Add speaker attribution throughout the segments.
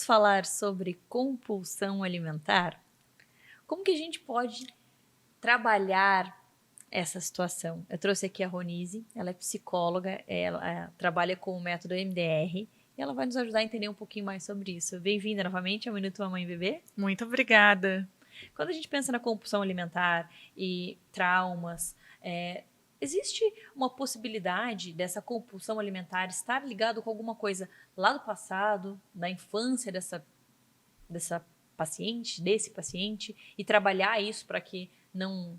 Speaker 1: falar sobre compulsão alimentar? Como que a gente pode trabalhar essa situação? Eu trouxe aqui a Ronise, ela é psicóloga, ela trabalha com o método MDR e ela vai nos ajudar a entender um pouquinho mais sobre isso. Bem-vinda novamente ao Minuto Mamãe e Bebê.
Speaker 2: Muito obrigada.
Speaker 1: Quando a gente pensa na compulsão alimentar e traumas, existe uma possibilidade dessa compulsão alimentar estar ligado com alguma coisa lá do passado, da infância dessa paciente, desse paciente, e trabalhar isso para que não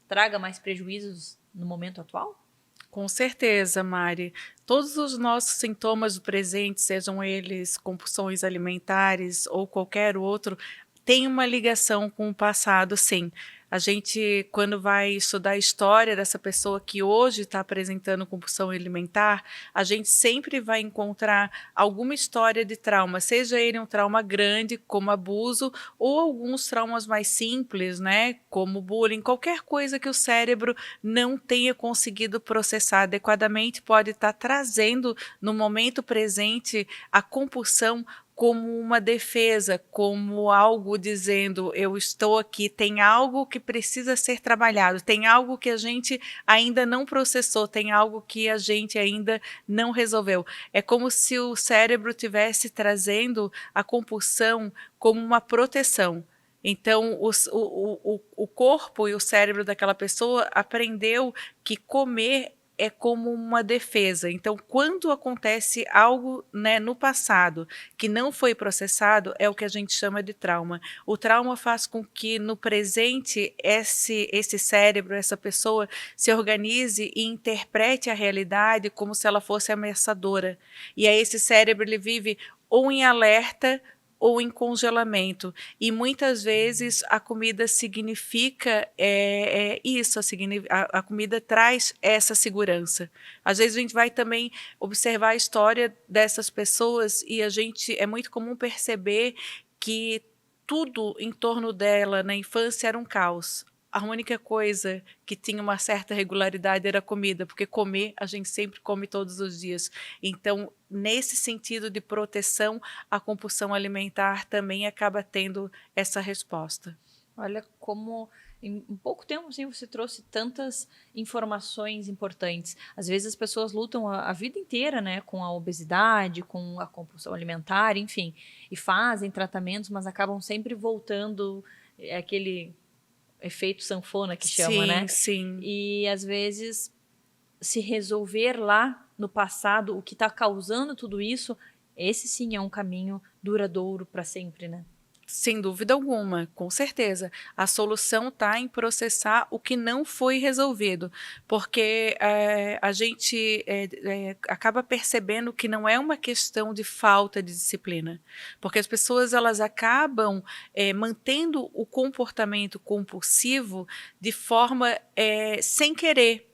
Speaker 1: traga mais prejuízos no momento atual?
Speaker 2: Com certeza, Mari. Todos os nossos sintomas do presente, sejam eles compulsões alimentares ou qualquer outro, têm uma ligação com o passado, sim. A gente, quando vai estudar a história dessa pessoa que hoje está apresentando compulsão alimentar, a gente sempre vai encontrar alguma história de trauma, seja ele um trauma grande, como abuso, ou alguns traumas mais simples, né, como bullying, qualquer coisa que o cérebro não tenha conseguido processar adequadamente, pode estar trazendo no momento presente a compulsão como uma defesa, como algo dizendo: eu estou aqui, tem algo que precisa ser trabalhado, tem algo que a gente ainda não processou, tem algo que a gente ainda não resolveu. É como se o cérebro tivesse trazendo a compulsão como uma proteção. Então, o corpo e o cérebro daquela pessoa aprendeu que comer é como uma defesa. Então, quando acontece algo, né, no passado que não foi processado, é o que a gente chama de trauma. O trauma faz com que no presente esse cérebro, essa pessoa, se organize e interprete a realidade como se ela fosse ameaçadora. E aí esse cérebro ele vive ou em alerta ou em congelamento. E muitas vezes a comida significa isso, a comida traz essa segurança. Às vezes a gente vai também observar a história dessas pessoas e é muito comum perceber que tudo em torno dela na infância era um caos. A única coisa que tinha uma certa regularidade era a comida, porque comer a gente sempre come todos os dias. Então, nesse sentido de proteção, a compulsão alimentar também acaba tendo essa resposta.
Speaker 1: Olha como em pouco tempo assim, você trouxe tantas informações importantes. Às vezes as pessoas lutam a vida inteira, né, com a obesidade, com a compulsão alimentar, enfim, e fazem tratamentos, mas acabam sempre voltando aquele efeito sanfona que chama,
Speaker 2: Sim,
Speaker 1: né?
Speaker 2: sim.
Speaker 1: E às vezes se resolver lá no passado o que está causando tudo isso, esse sim é um caminho duradouro para sempre, né?
Speaker 2: Sem dúvida alguma, com certeza. A solução está em processar o que não foi resolvido, porque a gente acaba percebendo que não é uma questão de falta de disciplina, porque as pessoas elas acabam mantendo o comportamento compulsivo de forma sem querer.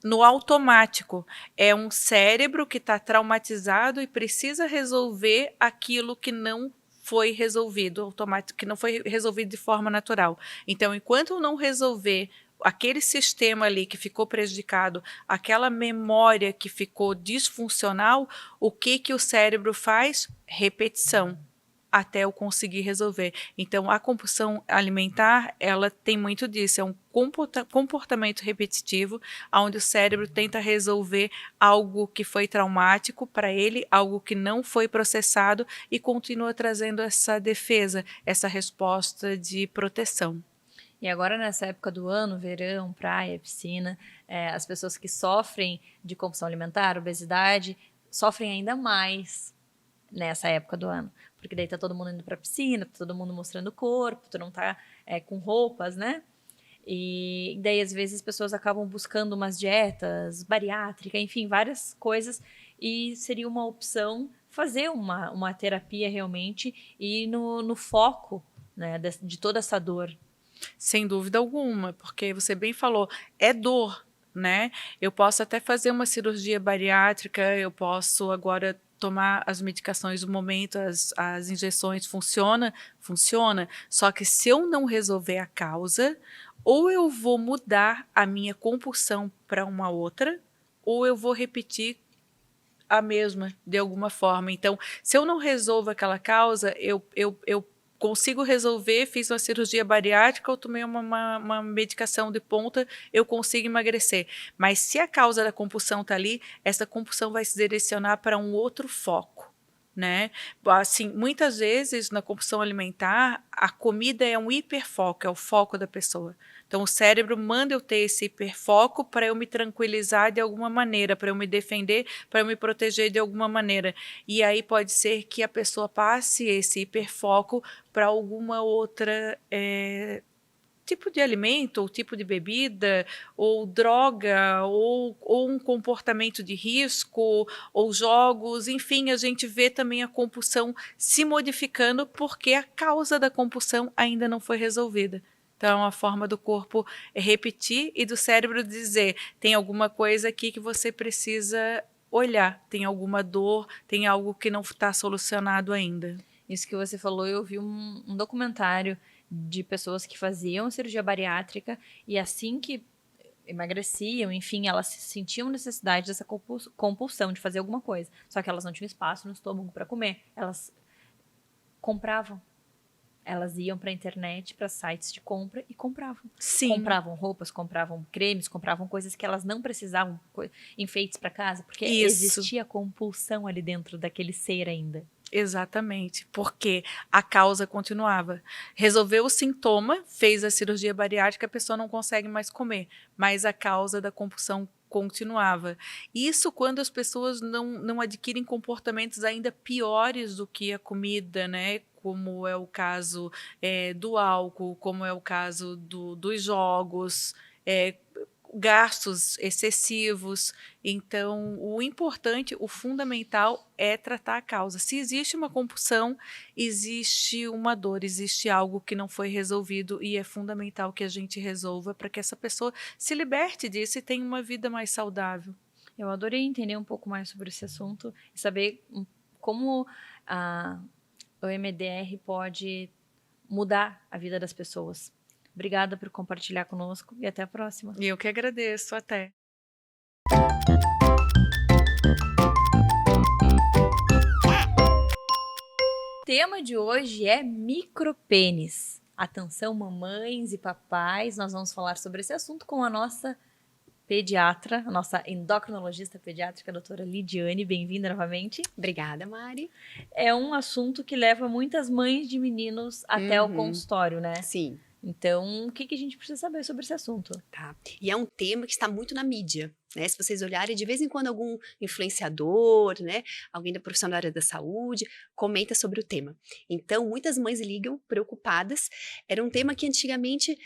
Speaker 2: No automático, é um cérebro que está traumatizado e precisa resolver aquilo que não foi resolvido automático, que não foi resolvido de forma natural. Então, enquanto eu não resolver aquele sistema ali que ficou prejudicado, aquela memória que ficou disfuncional, o que que o cérebro faz? Repetição até eu conseguir resolver. Então, a compulsão alimentar, ela tem muito disso, é um comportamento repetitivo, onde o cérebro tenta resolver algo que foi traumático para ele, algo que não foi processado e continua trazendo essa defesa, essa resposta de proteção.
Speaker 1: E agora, nessa época do ano, verão, praia, piscina, as pessoas que sofrem de compulsão alimentar, obesidade, sofrem ainda mais nessa época do ano. Porque daí tá todo mundo indo pra piscina, tá todo mundo mostrando o corpo, tu não tá com roupas, né? E daí, às vezes, as pessoas acabam buscando umas dietas bariátricas, enfim, várias coisas. E seria uma opção fazer uma terapia realmente e no foco, né, de toda essa dor.
Speaker 2: Sem dúvida alguma, porque você bem falou, é dor, né? Eu posso até fazer uma cirurgia bariátrica, eu posso agora tomar as medicações do momento, as injeções, funciona? Funciona. Só que se eu não resolver a causa, ou eu vou mudar a minha compulsão para uma outra, ou eu vou repetir a mesma, de alguma forma. Então, se eu não resolvo aquela causa, eu consigo resolver, fiz uma cirurgia bariátrica ou tomei uma medicação de ponta, eu consigo emagrecer. Mas se a causa da compulsão está ali, essa compulsão vai se direcionar para um outro foco, né? Assim, muitas vezes na compulsão alimentar, a comida é um hiperfoco, é o foco da pessoa. Então o cérebro manda eu ter esse hiperfoco para eu me tranquilizar de alguma maneira, para eu me defender, para eu me proteger de alguma maneira. E aí pode ser que a pessoa passe esse hiperfoco para alguma outra tipo de alimento, ou tipo de bebida, ou droga, ou um comportamento de risco, ou jogos, enfim, a gente vê também a compulsão se modificando porque a causa da compulsão ainda não foi resolvida. Então, é uma forma do corpo repetir e do cérebro dizer: tem alguma coisa aqui que você precisa olhar, tem alguma dor, tem algo que não está solucionado ainda.
Speaker 1: Isso que você falou, eu vi um documentário de pessoas que faziam cirurgia bariátrica e assim que emagreciam, enfim, elas sentiam necessidade dessa compulsão de fazer alguma coisa. Só que elas não tinham espaço no estômago para comer. Elas compravam. Elas iam para a internet, para sites de compra e compravam.
Speaker 2: Sim.
Speaker 1: Compravam roupas, compravam cremes, compravam coisas que elas não precisavam, enfeites para casa, porque
Speaker 2: Isso.
Speaker 1: existia compulsão ali dentro daquele ser ainda.
Speaker 2: Exatamente, porque a causa continuava. Resolveu o sintoma, fez a cirurgia bariátrica, a pessoa não consegue mais comer, mas a causa da compulsão continuava. Isso quando as pessoas não adquirem comportamentos ainda piores do que a comida, né? Como é o caso do álcool, como é o caso dos jogos, gastos excessivos. Então, o importante, o fundamental é tratar a causa. Se existe uma compulsão, existe uma dor, existe algo que não foi resolvido e é fundamental que a gente resolva para que essa pessoa se liberte disso e tenha uma vida mais saudável.
Speaker 1: Eu adorei entender um pouco mais sobre esse assunto e saber como o EMDR pode mudar a vida das pessoas. Obrigada por compartilhar conosco e até a próxima.
Speaker 2: E eu que agradeço. Até.
Speaker 1: O tema de hoje é micropênis. Atenção, mamães e papais, nós vamos falar sobre esse assunto com a nossa pediatra, a nossa endocrinologista pediátrica, a doutora Lidiane. Bem-vinda novamente.
Speaker 3: Obrigada, Mari.
Speaker 1: É um assunto que leva muitas mães de meninos até o consultório, né?
Speaker 3: Sim.
Speaker 1: Então, o que a gente precisa saber sobre esse assunto?
Speaker 3: Tá. E é um tema que está muito na mídia, né? Se vocês olharem, de vez em quando algum influenciador, né? Alguém da profissional da área da saúde comenta sobre o tema. Então, muitas mães ligam preocupadas. Era um tema que antigamente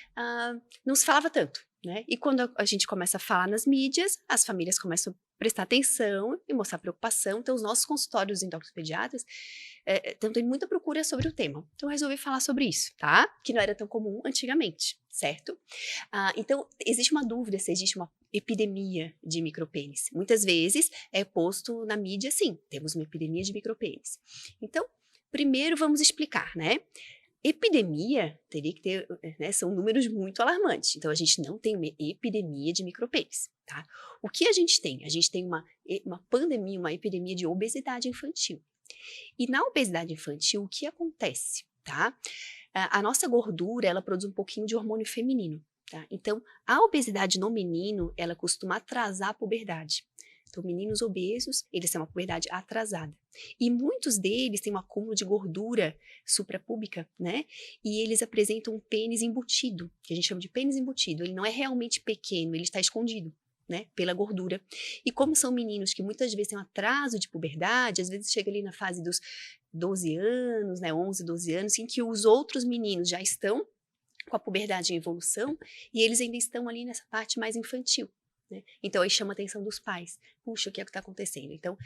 Speaker 3: não se falava tanto, né? E quando a gente começa a falar nas mídias, as famílias começam a prestar atenção e mostrar preocupação. Então, os nossos consultórios endócrino-pediatras então tem muita procura sobre o tema. Então, eu resolvi falar sobre isso, tá? Que não era tão comum antigamente, certo? Então, existe uma dúvida se existe uma epidemia de micropênis. Muitas vezes é posto na mídia, sim, temos uma epidemia de micropênis. Então, primeiro vamos explicar, né? Epidemia teria que ter, né, são números muito alarmantes. Então, a gente não tem uma epidemia de micropênis, tá? O que a gente tem? A gente tem uma pandemia, uma epidemia de obesidade infantil. E na obesidade infantil, o que acontece, tá? A nossa gordura, ela produz um pouquinho de hormônio feminino, tá? Então, a obesidade no menino, ela costuma atrasar a puberdade. Então, meninos obesos, eles têm uma puberdade atrasada. E muitos deles têm um acúmulo de gordura suprapúbica, né? E eles apresentam um pênis embutido, que a gente chama de pênis embutido. Ele não é realmente pequeno, ele está escondido, né, pela gordura. E como são meninos que muitas vezes têm um atraso de puberdade, às vezes chega ali na fase dos 12 anos, né, 11, 12 anos, em que os outros meninos já estão com a puberdade em evolução e eles ainda estão ali nessa parte mais infantil, né? Então aí chama a atenção dos pais. Puxa, o que é que está acontecendo? Então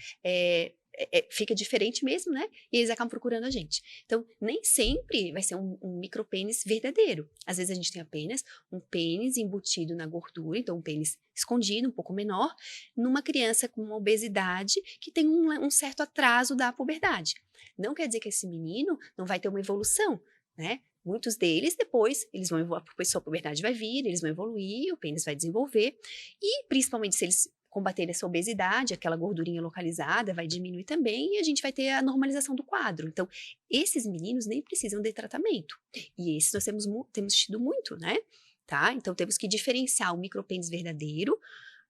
Speaker 3: fica diferente mesmo, né? E eles acabam procurando a gente. Então, nem sempre vai ser um micropênis verdadeiro. Às vezes a gente tem apenas um pênis embutido na gordura, então um pênis escondido, um pouco menor, numa criança com uma obesidade que tem um certo atraso da puberdade. Não quer dizer que esse menino não vai ter uma evolução, né? Muitos deles, depois, eles vão evoluir, a puberdade vai vir, eles vão evoluir, o pênis vai desenvolver, e principalmente se eles combater essa obesidade, aquela gordurinha localizada vai diminuir também e a gente vai ter a normalização do quadro. Então, esses meninos nem precisam de tratamento. E esses nós temos tido muito, né? Tá? Então, temos que diferenciar o micropênis verdadeiro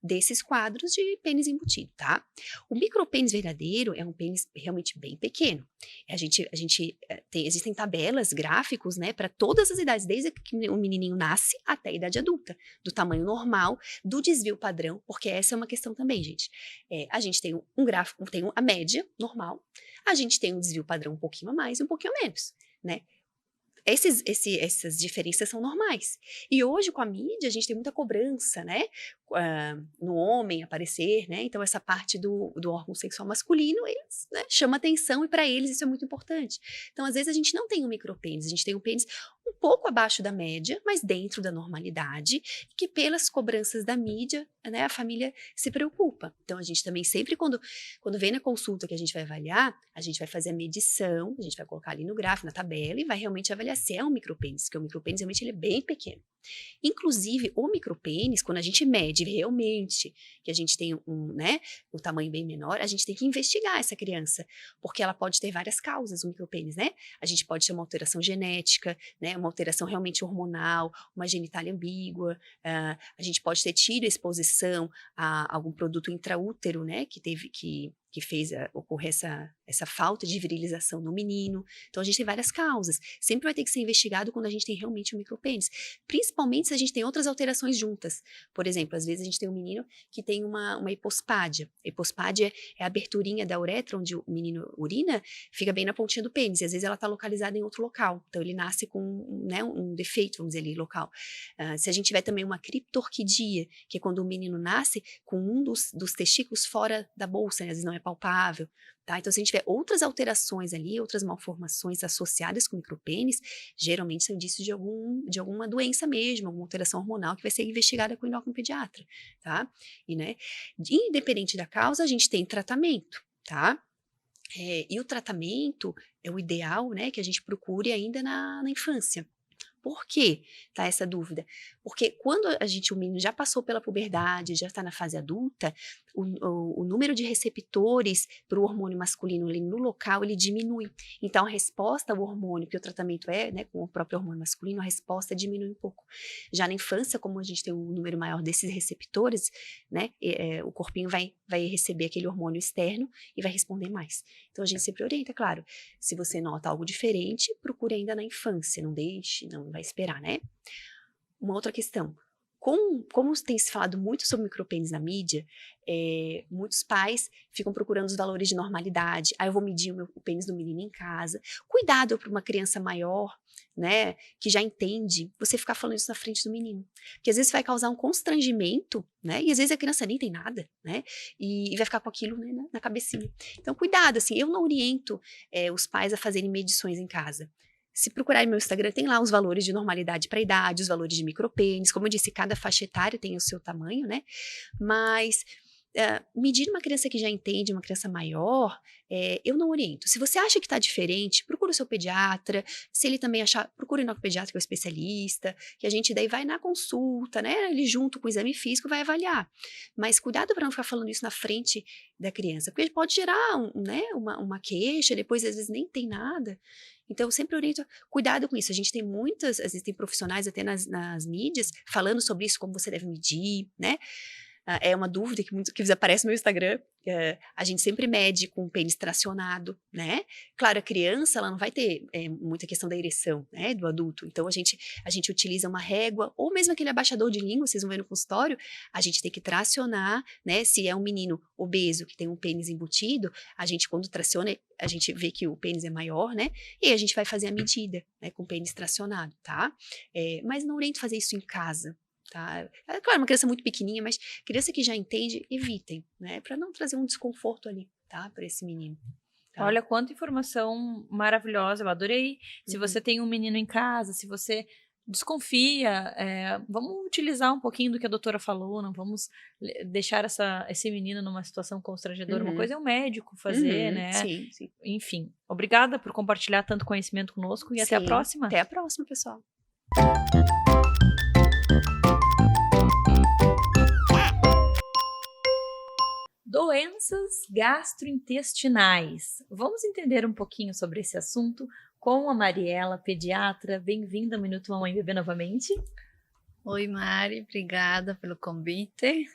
Speaker 3: desses quadros de pênis embutido, tá? O micropênis verdadeiro é um pênis realmente bem pequeno. Existem tabelas, gráficos, né, para todas as idades, desde que o menininho nasce até a idade adulta, do tamanho normal, do desvio padrão, porque essa é uma questão também, gente. A gente tem um gráfico, tem a média normal, a gente tem um desvio padrão um pouquinho a mais e um pouquinho a menos, né? Essas diferenças são normais. E hoje, com a mídia, a gente tem muita cobrança, né? No homem aparecer, né? Então, essa parte do órgão sexual masculino, eles, né, chama atenção e para eles isso é muito importante. Então, às vezes, a gente não tem um micropênis, a gente tem um pênis um pouco abaixo da média, mas dentro da normalidade, que pelas cobranças da mídia, né, a família se preocupa. Então, a gente também sempre, quando vem na consulta que a gente vai avaliar, a gente vai fazer a medição, a gente vai colocar ali no gráfico, na tabela, e vai realmente avaliar se é um micropênis, porque o micropênis realmente ele é bem pequeno. Inclusive, o micropênis, quando a gente mede realmente que a gente tem um tamanho bem menor, a gente tem que investigar essa criança, porque ela pode ter várias causas, o micropênis, né? A gente pode ter uma alteração genética, né? Uma alteração realmente hormonal, uma genitália ambígua, a gente pode ter tido exposição a algum produto intraútero, né? Que fez ocorrer essa falta de virilização no menino. Então, a gente tem várias causas. Sempre vai ter que ser investigado quando a gente tem realmente um micropênis. Principalmente se a gente tem outras alterações juntas. Por exemplo, às vezes a gente tem um menino que tem uma hipospádia. A hipospádia é a aberturinha da uretra, onde o menino urina, fica bem na pontinha do pênis. E às vezes ela está localizada em outro local. Então, ele nasce com, né, um defeito, vamos dizer ali, local. Se a gente tiver também uma criptorquidia, que é quando o menino nasce com um dos testículos fora da bolsa, né, às vezes não é palpável, tá? Então, se a gente tiver outras alterações ali, outras malformações associadas com micropênis, geralmente são indícios de alguma doença mesmo, alguma alteração hormonal que vai ser investigada com o endocrinopediatra, tá? E, né, independente da causa, a gente tem tratamento, tá? E o tratamento é o ideal, né, que a gente procure ainda na infância. Por quê? Tá essa dúvida? Porque quando o menino já passou pela puberdade, já está na fase adulta, o número de receptores para o hormônio masculino ali no local, ele diminui. Então, a resposta ao hormônio, que o tratamento né, com o próprio hormônio masculino, a resposta diminui um pouco. Já na infância, como a gente tem um número maior desses receptores, né, o corpinho vai receber aquele hormônio externo e vai responder mais. Então, a gente sempre orienta, claro, se você nota algo diferente, procure ainda na infância, não deixe, não vai esperar, né? Uma outra questão, como tem se falado muito sobre micropênis na mídia, muitos pais ficam procurando os valores de normalidade. Eu vou medir o pênis do menino em casa. Cuidado para uma criança maior, né, que já entende, você ficar falando isso na frente do menino. Porque às vezes vai causar um constrangimento, né, e às vezes a criança nem tem nada, né, e vai ficar com aquilo, né, na cabecinha. Então, cuidado, assim, eu não oriento os pais a fazerem medições em casa. Se procurarem no meu Instagram, tem lá os valores de normalidade para a idade, os valores de micropênis. Como eu disse, cada faixa etária tem o seu tamanho, né? Mas medir uma criança que já entende, uma criança maior, eu não oriento. Se você acha que está diferente, procura o seu pediatra. Se ele também achar, procure o pediatra, que é o especialista, que a gente daí vai na consulta, né? Ele junto com o exame físico vai avaliar. Mas cuidado para não ficar falando isso na frente da criança, porque pode gerar uma queixa, depois às vezes nem tem nada. Então, eu sempre oriento, cuidado com isso. A gente tem às vezes tem profissionais até nas mídias falando sobre isso, como você deve medir, né? É uma dúvida que aparece no meu Instagram. A gente sempre mede com o pênis tracionado, né? Claro, a criança, ela não vai ter muita questão da ereção, né? Do adulto. Então, a gente utiliza uma régua, ou mesmo aquele abaixador de língua, vocês vão ver no consultório, a gente tem que tracionar, né? Se é um menino obeso que tem um pênis embutido, a gente, quando traciona, a gente vê que o pênis é maior, né? E a gente vai fazer a medida, né? Com o pênis tracionado, tá? Mas não oriento fazer isso em casa. Tá? Claro, uma criança muito pequenininha, mas criança que já entende, evitem, né? Para não trazer um desconforto ali, tá? Para esse menino. Tá?
Speaker 1: Olha quanta informação maravilhosa, eu adorei. Se você tem um menino em casa, se você desconfia, vamos utilizar um pouquinho do que a doutora falou, não vamos deixar esse menino numa situação constrangedora. Uma coisa é o médico fazer, né?
Speaker 3: Sim, sim.
Speaker 1: Enfim, obrigada por compartilhar tanto conhecimento conosco e até a próxima.
Speaker 3: Até a próxima, pessoal.
Speaker 1: doenças gastrointestinais. Vamos entender um pouquinho sobre esse assunto com a Mariela, pediatra. Bem-vinda ao Minuto Mamãe e Bebê novamente.
Speaker 4: Oi, Mari, obrigada pelo convite.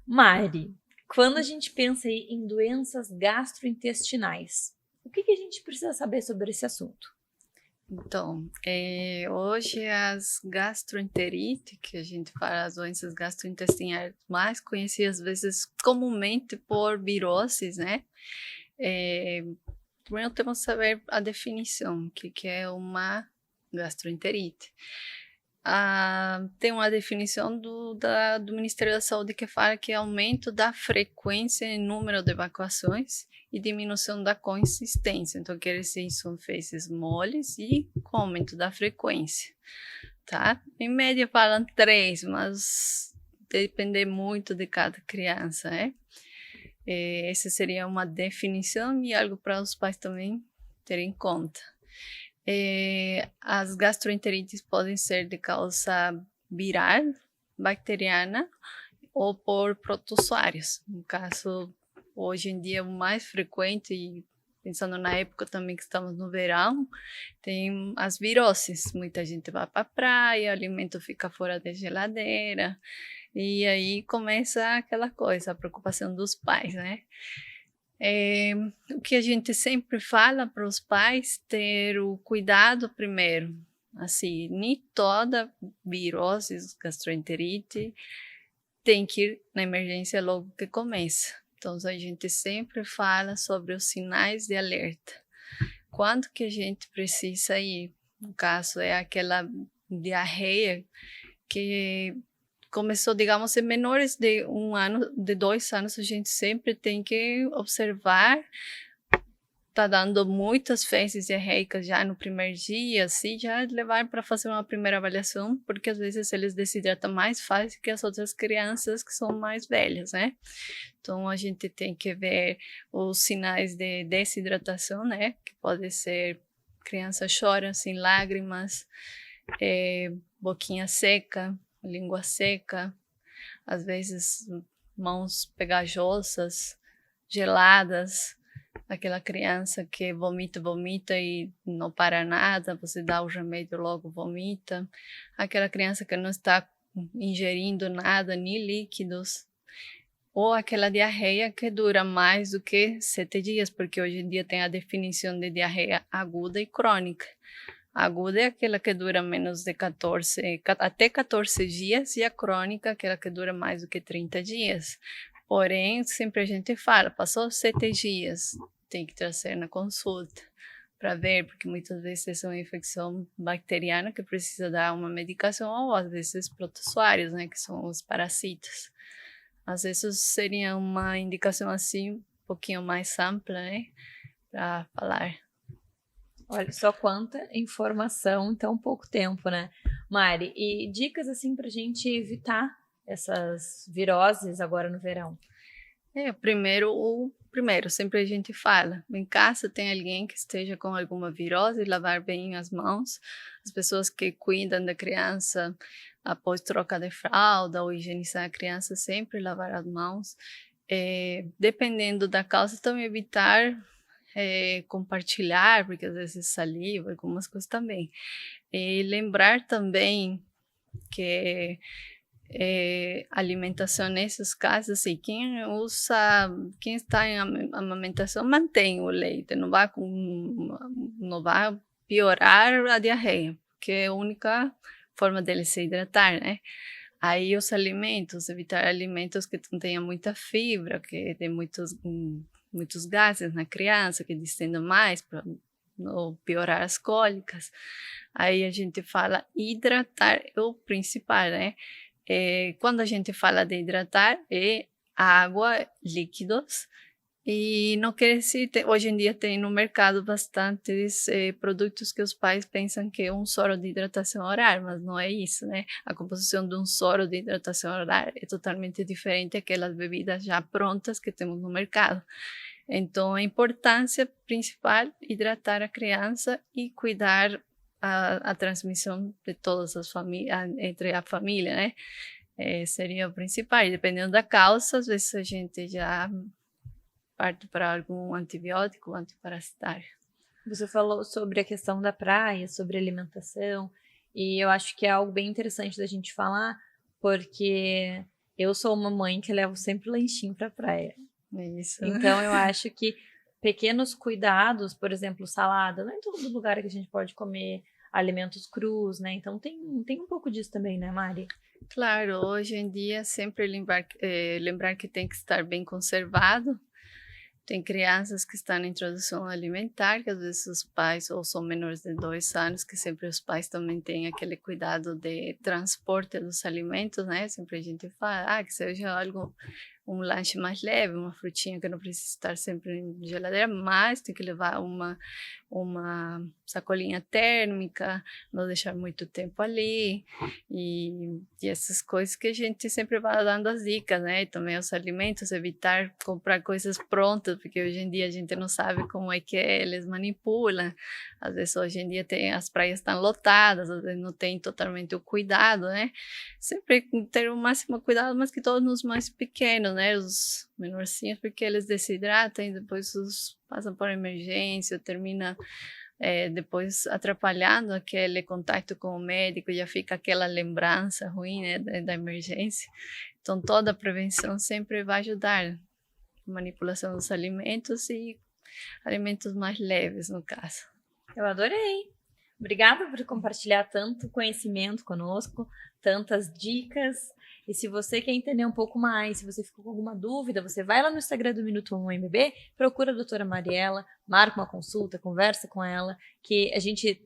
Speaker 1: Mari, quando a gente pensa aí em doenças gastrointestinais, o que a gente precisa saber sobre esse assunto?
Speaker 4: Então, hoje as gastroenterite, que a gente fala, as doenças gastrointestinais mais conhecidas, às vezes, comumente por viroses, né? Primeiro temos que saber a definição, o que é uma gastroenterite. Tem uma definição do Ministério da Saúde que fala que é aumento da frequência e número de evacuações e diminuição da consistência. Então, quer dizer, são fezes moles e com aumento da frequência, tá? Em média falam 3, mas depende muito de cada criança, né? Essa seria uma definição e algo para os pais também terem em conta. As gastroenterites podem ser de causa viral, bacteriana ou por protozoários. No caso, hoje em dia, o mais frequente, e pensando na época também que estamos no verão, tem as viroses. Muita gente vai para a praia, o alimento fica fora da geladeira, e aí começa aquela coisa, a preocupação dos pais, né? O que a gente sempre fala para os pais, ter o cuidado primeiro, assim, nem toda virose, gastroenterite, tem que ir na emergência logo que começa. Então, a gente sempre fala sobre os sinais de alerta. Quando que a gente precisa ir? No caso, é aquela diarreia que começou, digamos, em menores de 1 ano, de 2 anos, a gente sempre tem que observar. Tá dando muitas fezes diarreicas já no primeiro dia, assim, já levar para fazer uma primeira avaliação, porque às vezes eles desidratam mais fácil que as outras crianças que são mais velhas, né? Então, a gente tem que ver os sinais de desidratação, né? Que pode ser criança chora, assim, lágrimas, boquinha seca, língua seca, às vezes mãos pegajosas, geladas, aquela criança que vomita e não para nada, você dá o remédio logo vomita, aquela criança que não está ingerindo nada, nem líquidos, ou aquela diarreia que dura mais do que 7 dias, porque hoje em dia tem a definição de diarreia aguda e crônica. A aguda é aquela que dura menos de até 14 dias, e a crônica é aquela que dura mais do que 30 dias. Porém, sempre a gente fala, passou 7 dias, tem que trazer na consulta para ver, porque muitas vezes é uma infecção bacteriana que precisa dar uma medicação, ou às vezes protozoários, né, que são os parasitas. Às vezes seria uma indicação assim, um pouquinho mais ampla, né, para falar.
Speaker 1: Olha só quanta informação em tão pouco tempo, né, Mari? E dicas assim para a gente evitar essas viroses agora no verão?
Speaker 4: Primeiro, sempre a gente fala, em casa tem alguém que esteja com alguma virose, lavar bem as mãos. As pessoas que cuidam da criança após troca de fralda ou higienizar a criança, sempre lavar as mãos. Dependendo da causa, também evitar compartilhar, porque às vezes saliva, algumas coisas também. E lembrar também que alimentação nesses casos, assim, quem está em amamentação mantém o leite, não vai piorar a diarreia, porque é a única forma dele se hidratar, né? Aí os alimentos, evitar alimentos que contenham muita fibra, que tem muitos gases na criança, que distendam mais para não piorar as cólicas. Aí a gente fala hidratar, é o principal, né? Quando a gente fala de hidratar, é água, líquidos, e não quer dizer, hoje em dia tem no mercado bastantes produtos que os pais pensam que é um soro de hidratação oral, mas não é isso, né? A composição de um soro de hidratação oral é totalmente diferente daquelas bebidas já prontas que temos no mercado. Então, a importância principal, hidratar a criança e cuidar a transmissão de todas as famílias, entre a família, né? seria o principal. E dependendo da causa, às vezes a gente já parte para algum antibiótico, antiparasitário.
Speaker 1: Você falou sobre a questão da praia, sobre alimentação, e eu acho que é algo bem interessante da gente falar, porque eu sou uma mãe que levo sempre lanchinho para a praia.
Speaker 4: Isso.
Speaker 1: Então eu acho que pequenos cuidados, por exemplo, salada, não é em todo lugar que a gente pode comer alimentos crus, né? Então tem um pouco disso também, né, Mari?
Speaker 4: Claro, hoje em dia sempre lembrar que tem que estar bem conservado. Tem crianças que estão em introdução alimentar, que às vezes os pais, ou são menores de 2 anos, que sempre os pais também têm aquele cuidado de transporte dos alimentos, né? Sempre a gente fala, que seja um lanche mais leve, uma frutinha que não precisa estar sempre em geladeira, mas tem que levar uma sacolinha térmica, não deixar muito tempo ali, e essas coisas que a gente sempre vai dando as dicas, né? E também os alimentos, evitar comprar coisas prontas, porque hoje em dia a gente não sabe como é que eles manipulam. Às vezes hoje em dia as praias estão lotadas, às vezes não tem totalmente o cuidado, né? Sempre ter o máximo cuidado, mas que todos os mais pequenos, né? Os menorzinhos, porque eles desidratam e depois passam por emergência, termina depois atrapalhando aquele contato com o médico, já fica aquela lembrança ruim, né, da emergência. Então toda a prevenção sempre vai ajudar. Manipulação dos alimentos e alimentos mais leves, no caso.
Speaker 1: Eu adorei. Obrigada por compartilhar tanto conhecimento conosco, tantas dicas. E se você quer entender um pouco mais, se você ficou com alguma dúvida, você vai lá no Instagram do Minuto 1 MB, procura a doutora Mariela, marca uma consulta, conversa com ela, que a gente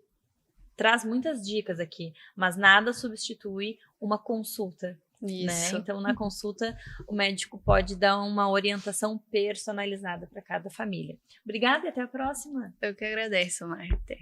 Speaker 1: traz muitas dicas aqui, mas nada substitui uma consulta.
Speaker 4: Isso.
Speaker 1: Né? Então, na consulta, o médico pode dar uma orientação personalizada para cada família. Obrigada e até a próxima.
Speaker 4: Eu que agradeço, Marta.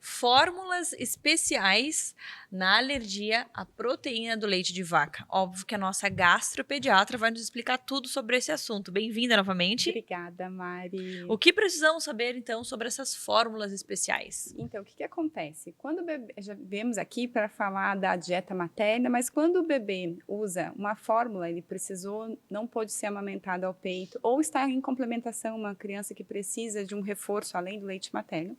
Speaker 1: Fórmulas especiais na alergia à proteína do leite de vaca. Óbvio que a nossa gastropediatra vai nos explicar tudo sobre esse assunto. Bem-vinda novamente.
Speaker 5: Obrigada, Mari.
Speaker 1: O que precisamos saber, então, sobre essas fórmulas especiais?
Speaker 5: Então, o que acontece? Quando o bebê, já viemos aqui para falar da dieta materna, mas quando o bebê usa uma fórmula, ele não pode ser amamentado ao peito, ou está em complementação, uma criança que precisa de um reforço além do leite materno,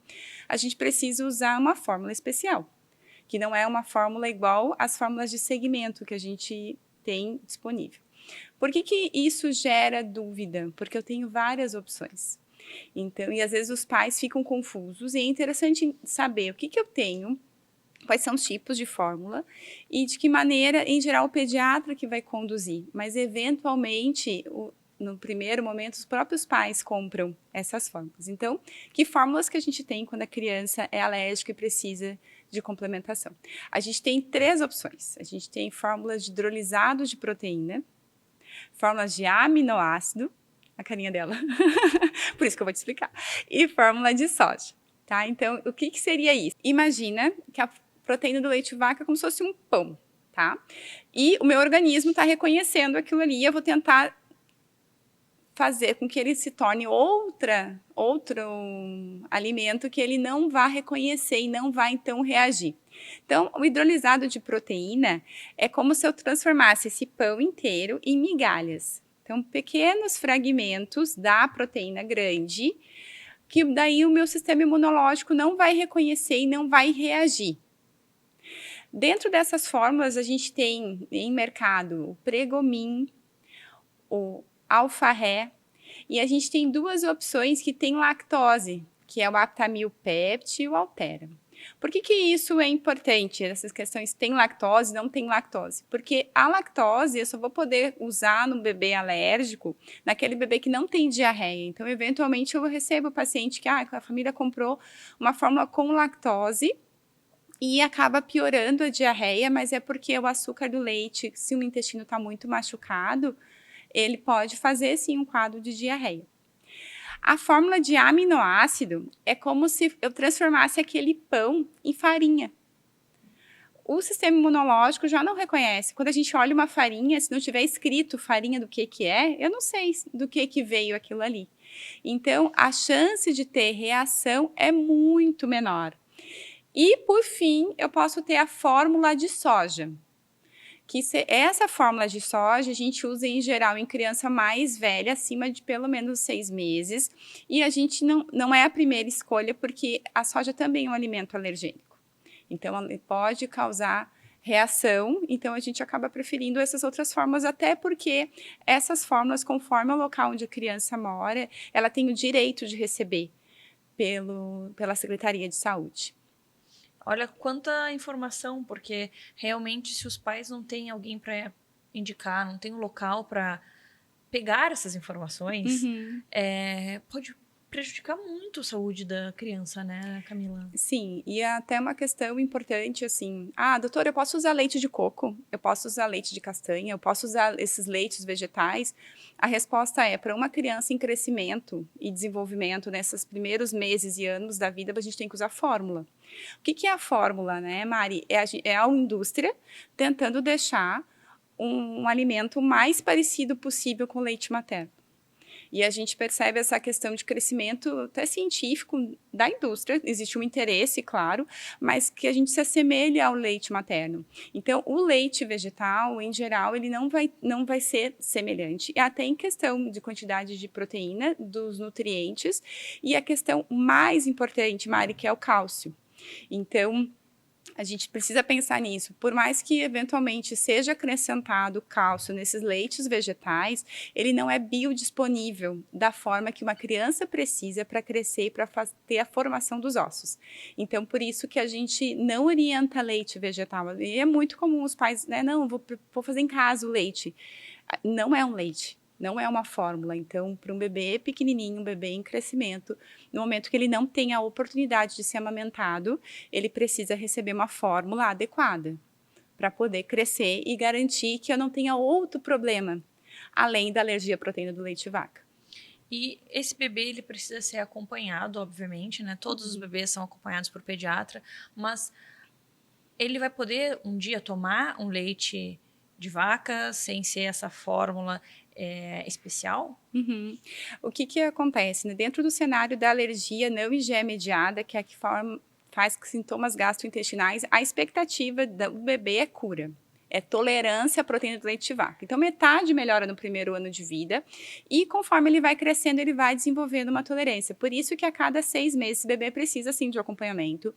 Speaker 5: a gente precisa usar uma fórmula especial, que não é uma fórmula igual às fórmulas de segmento que a gente tem disponível. Por que isso gera dúvida? Porque eu tenho várias opções. Então, e às vezes os pais ficam confusos e é interessante saber o que eu tenho, quais são os tipos de fórmula e de que maneira, em geral, o pediatra que vai conduzir. Mas, eventualmente, no primeiro momento, os próprios pais compram essas fórmulas. Então, que fórmulas que a gente tem quando a criança é alérgica e precisa de complementação? A gente tem 3 opções. A gente tem fórmulas de hidrolisado de proteína, fórmulas de aminoácido, a carinha dela, por isso que eu vou te explicar, e fórmula de soja, tá? Então, o que seria isso? Imagina que a proteína do leite de vaca é como se fosse um pão, tá? E o meu organismo está reconhecendo aquilo ali e eu vou tentar fazer com que ele se torne outro alimento que ele não vá reconhecer e não vá, então, reagir. Então, o hidrolisado de proteína é como se eu transformasse esse pão inteiro em migalhas. Então, pequenos fragmentos da proteína grande, que daí o meu sistema imunológico não vai reconhecer e não vai reagir. Dentro dessas fórmulas, a gente tem em mercado o Pregomin, o Alfarré, e a gente tem 2 opções que tem lactose, que é o Aptamil-Pept e o Altera. Por que isso é importante? Essas questões tem lactose, não tem lactose? Porque a lactose eu só vou poder usar no bebê alérgico, naquele bebê que não tem diarreia. Então, eventualmente, eu recebo o paciente que a família comprou uma fórmula com lactose e acaba piorando a diarreia, mas é porque o açúcar do leite, se o intestino está muito machucado, ele pode fazer, sim, um quadro de diarreia. A fórmula de aminoácido é como se eu transformasse aquele pão em farinha. O sistema imunológico já não reconhece. Quando a gente olha uma farinha, se não tiver escrito farinha do que é, eu não sei do que veio aquilo ali. Então, a chance de ter reação é muito menor. E, por fim, eu posso ter a fórmula de soja. Essa fórmula de soja a gente usa em geral em criança mais velha, acima de pelo menos 6 meses. E a gente não é a primeira escolha, porque a soja também é um alimento alergênico. Então, ela pode causar reação, então a gente acaba preferindo essas outras fórmulas, até porque essas fórmulas, conforme o local onde a criança mora, ela tem o direito de receber pela Secretaria de Saúde.
Speaker 1: Olha quanta informação, porque realmente se os pais não têm alguém para indicar, não tem um local para pegar essas informações, pode prejudicar muito a saúde da criança, né, Camila?
Speaker 5: Sim, e até uma questão importante, assim, doutora, eu posso usar leite de coco? Eu posso usar leite de castanha? Eu posso usar esses leites vegetais? A resposta é, para uma criança em crescimento e desenvolvimento, nesses primeiros meses e anos da vida, a gente tem que usar fórmula. O que é a fórmula, né, Mari? É a indústria tentando deixar um alimento mais parecido possível com o leite materno. E a gente percebe essa questão de crescimento até científico da indústria, existe um interesse, claro, mas que a gente se assemelha ao leite materno. Então, o leite vegetal, em geral, ele não vai ser semelhante, e até em questão de quantidade de proteína, dos nutrientes, e a questão mais importante, Mari, que é o cálcio. Então, a gente precisa pensar nisso. Por mais que eventualmente seja acrescentado cálcio nesses leites vegetais, ele não é biodisponível da forma que uma criança precisa para crescer e para ter a formação dos ossos. Então, por isso que a gente não orienta leite vegetal. E é muito comum os pais, né? Não, vou fazer em casa o leite. Não é um leite. Não é uma fórmula. Então, para um bebê pequenininho, um bebê em crescimento, no momento que ele não tem a oportunidade de ser amamentado, ele precisa receber uma fórmula adequada para poder crescer e garantir que eu não tenha outro problema, além da alergia à proteína do leite de vaca.
Speaker 1: E esse bebê, ele precisa ser acompanhado, obviamente, né? Todos os bebês são acompanhados por pediatra, mas ele vai poder um dia tomar um leite de vaca sem ser essa fórmula especial?
Speaker 5: O que acontece? Né? Dentro do cenário da alergia não IgE mediada, que é a que faz sintomas gastrointestinais, a expectativa do bebê é cura. É tolerância à proteína do leite de vaca. Então, metade melhora no primeiro ano de vida e conforme ele vai crescendo, ele vai desenvolvendo uma tolerância. Por isso que a cada 6 meses, o bebê precisa, sim, de um acompanhamento.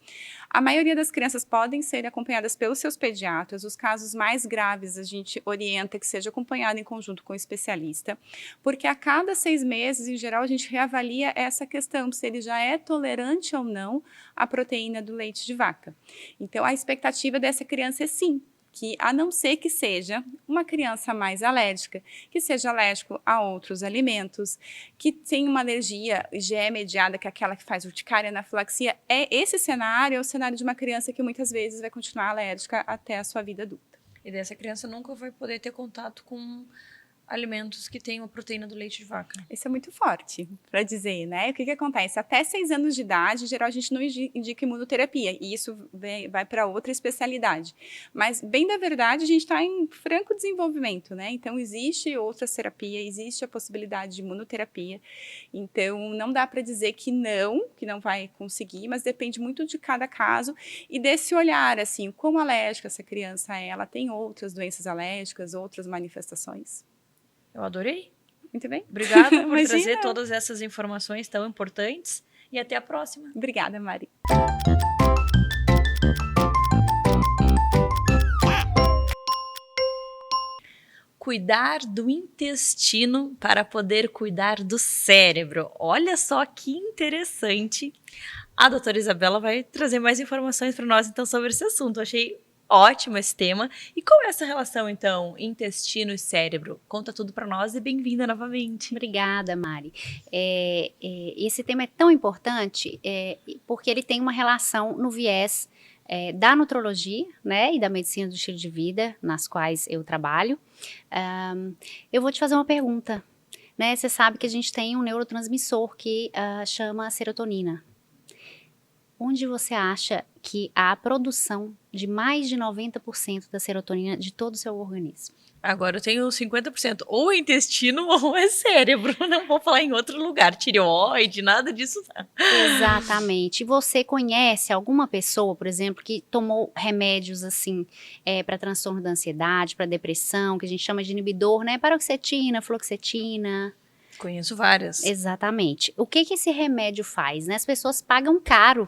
Speaker 5: A maioria das crianças podem ser acompanhadas pelos seus pediatras. Os casos mais graves, a gente orienta que seja acompanhado em conjunto com o especialista, porque a cada 6 meses, em geral, a gente reavalia essa questão, se ele já é tolerante ou não à proteína do leite de vaca. Então, a expectativa dessa criança é sim, que a não ser que seja uma criança mais alérgica, que seja alérgico a outros alimentos, que tenha uma alergia IgE mediada, que é aquela que faz urticária e anafilaxia, esse cenário é o cenário de uma criança que muitas vezes vai continuar alérgica até a sua vida adulta.
Speaker 1: E dessa criança nunca vai poder ter contato com alimentos que tenham a proteína do leite de vaca.
Speaker 5: Isso é muito forte para dizer, né? O que acontece? Até 6 anos de idade, em geral, a gente não indica imunoterapia, e isso vai para outra especialidade. Mas, bem da verdade, a gente está em franco desenvolvimento, né? Então, existe outras terapias, existe a possibilidade de imunoterapia. Então, não dá para dizer que não vai conseguir, mas depende muito de cada caso e desse olhar, assim, como alérgica essa criança é, ela tem outras doenças alérgicas, outras manifestações.
Speaker 1: Eu adorei.
Speaker 5: Muito bem.
Speaker 1: Obrigada por trazer todas essas informações tão importantes e até a próxima.
Speaker 5: Obrigada, Mari.
Speaker 1: Cuidar do intestino para poder cuidar do cérebro. Olha só que interessante. A doutora Isabela vai trazer mais informações para nós então sobre esse assunto. Achei ótimo esse tema. E qual é essa relação, então, intestino e cérebro? Conta tudo para nós e bem-vinda novamente.
Speaker 6: Obrigada, Mari. Esse tema é tão importante porque ele tem uma relação no viés da nutrologia, né, e da medicina do estilo de vida, nas quais eu trabalho. Eu vou te fazer uma pergunta. Né? Você sabe que a gente tem um neurotransmissor que chama serotonina. onde você acha que há a produção de mais de 90% da serotonina de todo o seu organismo?
Speaker 1: Agora eu tenho 50%. Ou é intestino ou é cérebro. Não vou falar em outro lugar. Tireoide, nada disso.
Speaker 6: Exatamente. E você conhece alguma pessoa, por exemplo, que tomou remédios assim para transtorno da ansiedade, para depressão, que a gente chama de inibidor, né? Paroxetina, fluoxetina.
Speaker 1: Conheço várias.
Speaker 6: Exatamente. O que esse remédio faz, né? As pessoas pagam caro,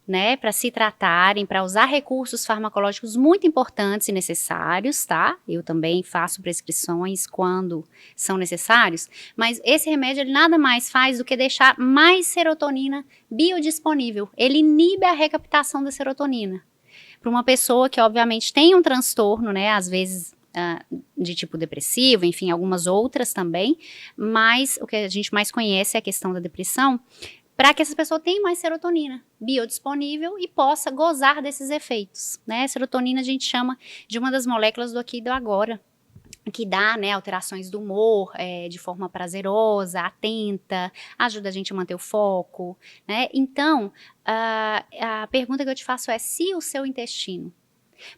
Speaker 6: né, para se tratarem, para usar recursos farmacológicos muito importantes e necessários, tá? Eu também faço prescrições quando são necessários, mas esse remédio ele nada mais faz do que deixar mais serotonina biodisponível. Ele inibe a recaptação da serotonina. Para uma pessoa que obviamente tem um transtorno, né, às vezes de tipo depressivo, enfim, algumas outras também, mas o que a gente mais conhece é a questão da depressão, para que essa pessoa tenha mais serotonina biodisponível e possa gozar desses efeitos, né? Serotonina a gente chama de uma das moléculas do aqui e do agora, que dá, né, alterações do humor de forma prazerosa, atenta, ajuda a gente a manter o foco, né? Então, a pergunta que eu te faço é, se o seu intestino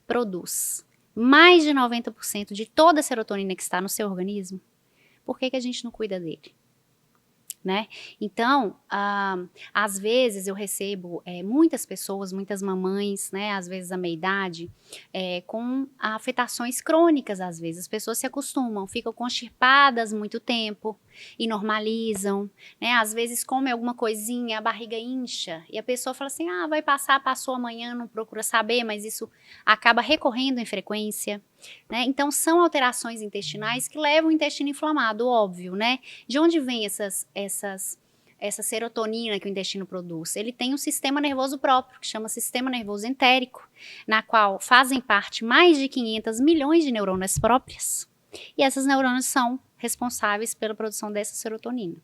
Speaker 6: produz mais de 90% de toda a serotonina que está no seu organismo, por que a gente não cuida dele? Né? Então, às vezes eu recebo muitas pessoas, muitas mamães, né, às vezes a meia-idade, com afetações crônicas, às vezes. As pessoas se acostumam, ficam constipadas muito tempo e normalizam, né? Às vezes comem alguma coisinha, a barriga incha, e a pessoa fala assim, vai passar, passou amanhã, não procura saber, mas isso acaba recorrendo em frequência. Né? Então, são alterações intestinais que levam o intestino inflamado, óbvio, né? De onde vem essa serotonina que o intestino produz? Ele tem um sistema nervoso próprio, que chama sistema nervoso entérico, na qual fazem parte mais de 500 milhões de neurônios próprias, e essas neurônios são responsáveis pela produção dessa serotonina.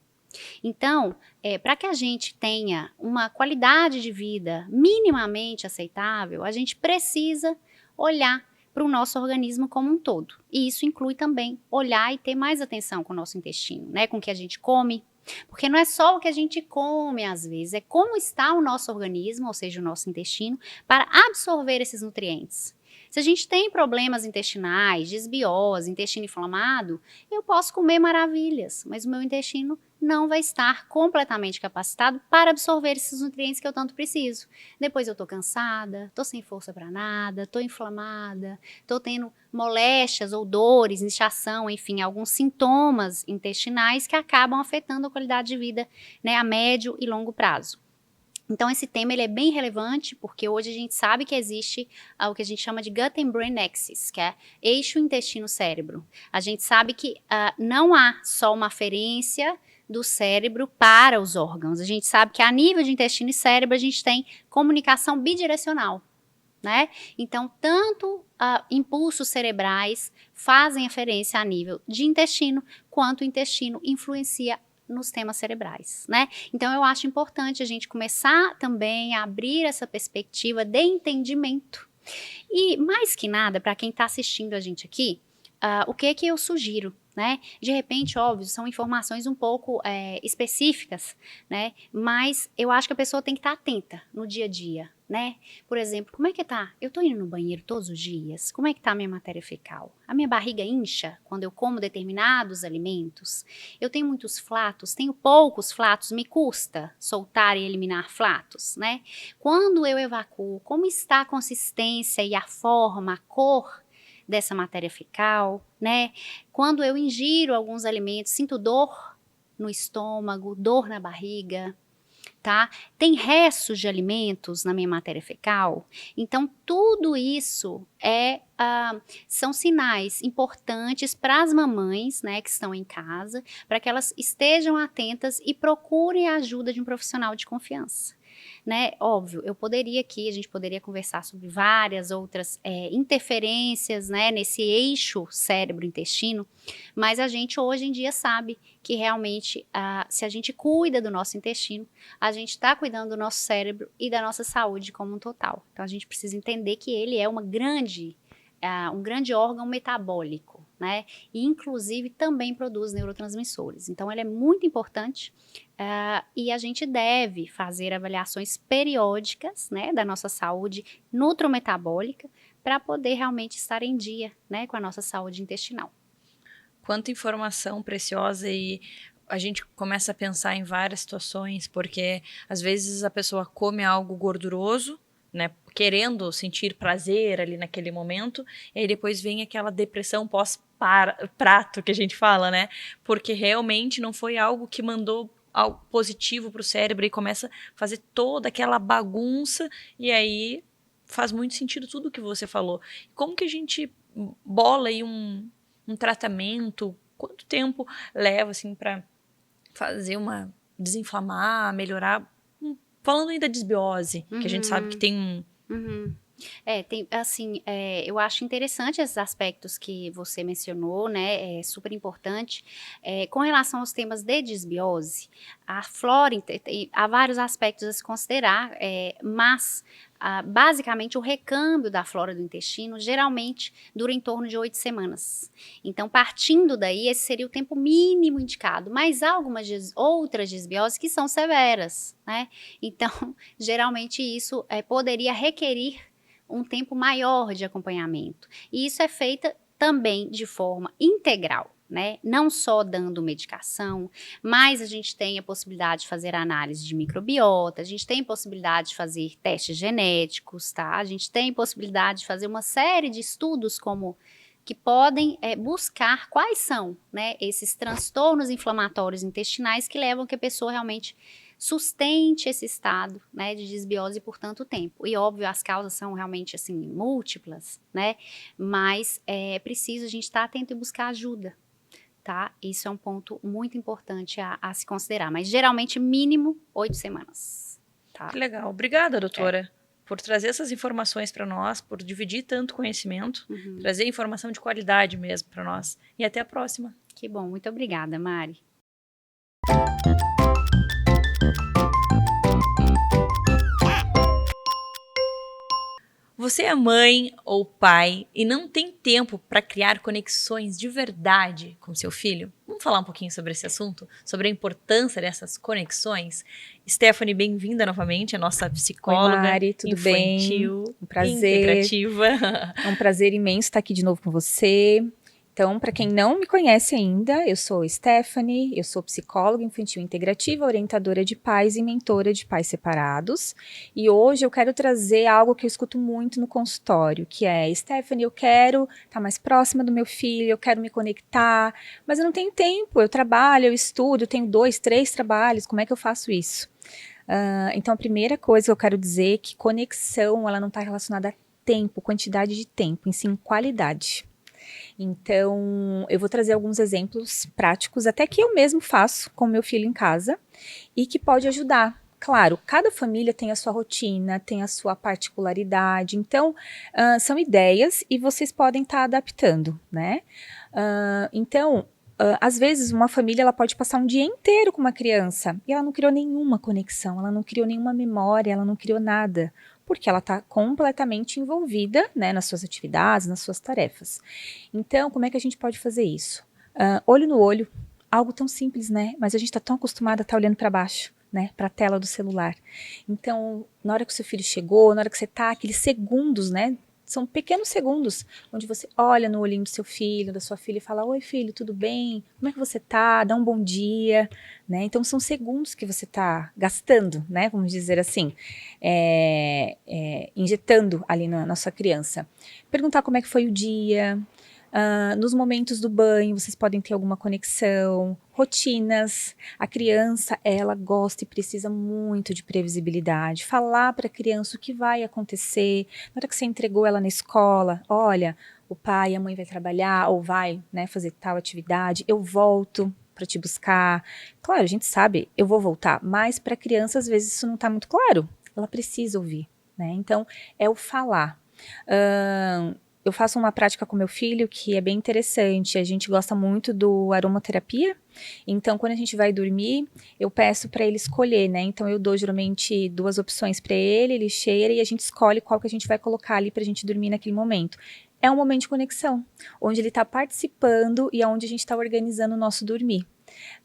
Speaker 6: Então, para que a gente tenha uma qualidade de vida minimamente aceitável, a gente precisa olhar para o nosso organismo como um todo. E isso inclui também olhar e ter mais atenção com o nosso intestino, né? Com o que a gente come. Porque não é só o que a gente come, às vezes, é como está o nosso organismo, ou seja, o nosso intestino, para absorver esses nutrientes. Se a gente tem problemas intestinais, desbiose, intestino inflamado, eu posso comer maravilhas, mas o meu intestino não vai estar completamente capacitado para absorver esses nutrientes que eu tanto preciso. Depois eu tô cansada, tô sem força para nada, tô inflamada, tô tendo moléstias ou dores, inchação, enfim, alguns sintomas intestinais que acabam afetando a qualidade de vida, né, a médio e longo prazo. Então, esse tema ele é bem relevante, porque hoje a gente sabe que existe o que a gente chama de gut and brain axis, que é eixo intestino-cérebro. A gente sabe que não há só uma aferência do cérebro para os órgãos. A gente sabe que a nível de intestino e cérebro a gente tem comunicação bidirecional, né? Então, tanto impulsos cerebrais fazem aferência a nível de intestino, quanto o intestino influencia nos temas cerebrais, né? Então, eu acho importante a gente começar também a abrir essa perspectiva de entendimento. E, mais que nada, para quem está assistindo a gente aqui, o que eu sugiro? Né? De repente, óbvio, são informações um pouco específicas, né? Mas eu acho que a pessoa tem que estar atenta no dia a dia, né? Por exemplo, como é que tá? Eu tô indo no banheiro todos os dias? Como é que tá a minha matéria fecal? A minha barriga incha quando eu como determinados alimentos? Eu tenho muitos flatos? Tenho poucos flatos? Me custa soltar e eliminar flatos, né? Quando eu evacuo, como está a consistência e a forma, a cor dessa matéria fecal, né? Quando eu ingiro alguns alimentos, sinto dor no estômago, dor na barriga, tá? Tem restos de alimentos na minha matéria fecal. Então, tudo isso são sinais importantes para as mamães, né, que estão em casa, para que elas estejam atentas e procurem a ajuda de um profissional de confiança. Né? Óbvio, a gente poderia conversar sobre várias outras interferências, né, nesse eixo cérebro-intestino, mas a gente hoje em dia sabe que realmente, se a gente cuida do nosso intestino, a gente está cuidando do nosso cérebro e da nossa saúde como um total. Então a gente precisa entender que ele é um grande órgão metabólico, né? E inclusive também produz neurotransmissores. Então, ela é muito importante e a gente deve fazer avaliações periódicas, né, da nossa saúde nutrometabólica para poder realmente estar em dia, né, com a nossa saúde intestinal.
Speaker 1: Quanta informação preciosa, e a gente começa a pensar em várias situações, porque às vezes a pessoa come algo gorduroso, né, querendo sentir prazer ali naquele momento, e aí depois vem aquela depressão pós-prato que a gente fala, né, porque realmente não foi algo que mandou algo positivo para o cérebro e começa a fazer toda aquela bagunça, e aí faz muito sentido tudo que você falou. Como que a gente bola aí um tratamento? Quanto tempo leva, assim, para fazer desinflamar, melhorar? Falando ainda da desbiose, que a gente sabe que tem um...
Speaker 6: Eu acho interessante esses aspectos que você mencionou, né? É super importante. Com relação aos temas de desbiose, a flora, há vários aspectos a se considerar, mas basicamente o recâmbio da flora do intestino geralmente dura em torno de 8 semanas. Então, partindo daí, esse seria o tempo mínimo indicado, mas há algumas outras desbioses que são severas, né? Então, geralmente isso poderia requerir um tempo maior de acompanhamento. E isso é feito também de forma integral, né? Não só dando medicação, mas a gente tem a possibilidade de fazer análise de microbiota, a gente tem possibilidade de fazer testes genéticos, tá? A gente tem possibilidade de fazer uma série de estudos que podem buscar quais são, né, esses transtornos inflamatórios intestinais que levam que a pessoa realmente sustente esse estado, né, de desbiose por tanto tempo. E óbvio, as causas são realmente assim múltiplas, né? Mas é preciso a gente estar atento e buscar ajuda, tá? Isso é um ponto muito importante a se considerar. Mas geralmente mínimo 8 semanas. Tá?
Speaker 1: Que legal. Obrigada, doutora, por trazer essas informações para nós, por dividir tanto conhecimento, trazer informação de qualidade mesmo para nós. E até a próxima.
Speaker 6: Que bom. Muito obrigada, Mari.
Speaker 1: Você é mãe ou pai e não tem tempo para criar conexões de verdade com seu filho? Vamos falar um pouquinho sobre esse assunto? Sobre a importância dessas conexões? Stephanie, bem-vinda novamente, a nossa psicóloga.
Speaker 7: Oi, Mari, tudo
Speaker 1: infantil,
Speaker 7: bem? Um prazer.
Speaker 1: Integrativa.
Speaker 7: É um prazer imenso estar aqui de novo com você. Então, para quem não me conhece ainda, eu sou Stephanie, eu sou psicóloga infantil integrativa, orientadora de pais e mentora de pais separados. E hoje eu quero trazer algo que eu escuto muito no consultório, que é: Stephanie, eu quero estar mais próxima do meu filho, eu quero me conectar, mas eu não tenho tempo, eu trabalho, eu estudo, eu tenho 2, 3 trabalhos, como é que eu faço isso? Então, a primeira coisa que eu quero dizer é que conexão, ela não está relacionada a tempo, quantidade de tempo, em sim qualidade. Então, eu vou trazer alguns exemplos práticos, até que eu mesmo faço com meu filho em casa, e que pode ajudar. Claro, cada família tem a sua rotina, tem a sua particularidade, então, são ideias e vocês podem estar adaptando, né? Às vezes uma família ela pode passar um dia inteiro com uma criança e ela não criou nenhuma conexão, ela não criou nenhuma memória, ela não criou nada, porque ela está completamente envolvida, né, nas suas atividades, nas suas tarefas. Então, como é que a gente pode fazer isso? Olho no olho, algo tão simples, né? Mas a gente está tão acostumado a estar olhando para baixo, né, para a tela do celular. Então, na hora que o seu filho chegou, na hora que você está, aqueles segundos, né? São pequenos segundos onde você olha no olhinho do seu filho, da sua filha e fala: oi filho, tudo bem? Como é que você tá? Dá um bom dia, né? Então são segundos que você tá gastando, né? Vamos dizer assim, injetando ali na sua criança. Perguntar como é que foi o dia. Nos momentos do banho, vocês podem ter alguma conexão, rotinas. A criança, ela gosta e precisa muito de previsibilidade. Falar para a criança o que vai acontecer. Na hora que você entregou ela na escola, olha, o pai e a mãe vai trabalhar ou vai, né, fazer tal atividade, eu volto para te buscar. Claro, a gente sabe, eu vou voltar, mas para a criança, às vezes, isso não está muito claro. Ela precisa ouvir, né? Então, é o falar. Eu faço uma prática com meu filho que é bem interessante. A gente gosta muito do aromaterapia. Então, quando a gente vai dormir, eu peço para ele escolher, né? Então, eu dou geralmente 2 opções para ele cheira e a gente escolhe qual que a gente vai colocar ali para a gente dormir naquele momento. é um momento de conexão, onde ele está participando e onde a gente está organizando o nosso dormir.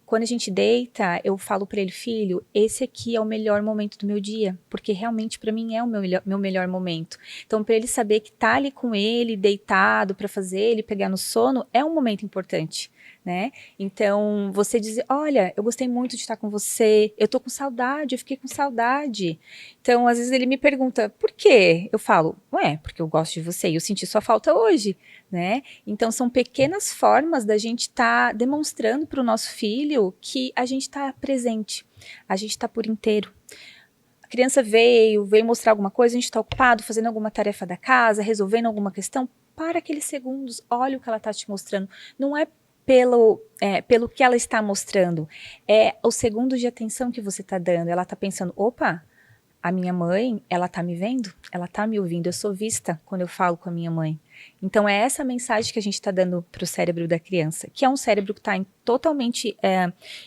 Speaker 7: Quando a gente deita, eu falo para ele, filho, esse aqui é o melhor momento do meu dia, porque realmente para mim é o meu melhor momento. Então, para ele saber que tá ali com ele, deitado, para fazer ele pegar no sono, é um momento importante, né? Então, você dizer, olha, eu gostei muito de estar com você, eu tô com saudade, eu fiquei com saudade. Então, às vezes ele me pergunta, por quê? Eu falo, ué, porque eu gosto de você e eu senti sua falta hoje, né? Então, são pequenas formas da gente estar demonstrando para o nosso filho que a gente está presente, a gente está por inteiro. A criança veio mostrar alguma coisa, a gente está ocupado fazendo alguma tarefa da casa, resolvendo alguma questão, para aqueles segundos, olha o que ela está te mostrando. Não é pelo que ela está mostrando, é os segundos de atenção que você está dando. Ela está pensando, opa, a minha mãe, ela tá me vendo, ela tá me ouvindo, eu sou vista quando eu falo com a minha mãe. Então é essa mensagem que a gente está dando para o cérebro da criança, que é um cérebro que está totalmente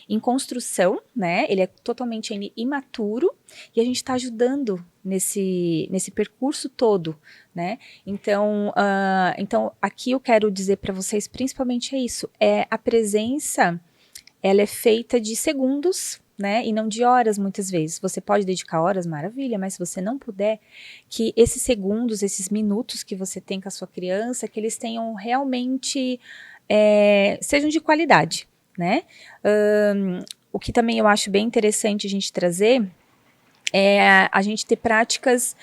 Speaker 7: em construção, né? Ele é totalmente ainda imaturo e a gente está ajudando nesse percurso todo, né? Então aqui eu quero dizer para vocês principalmente é isso, a presença, ela é feita de segundos, né, e não de horas muitas vezes. Você pode dedicar horas, maravilha, mas se você não puder, que esses segundos, esses minutos que você tem com a sua criança, que eles tenham realmente, sejam de qualidade, né. O que também eu acho bem interessante a gente trazer é a gente ter práticas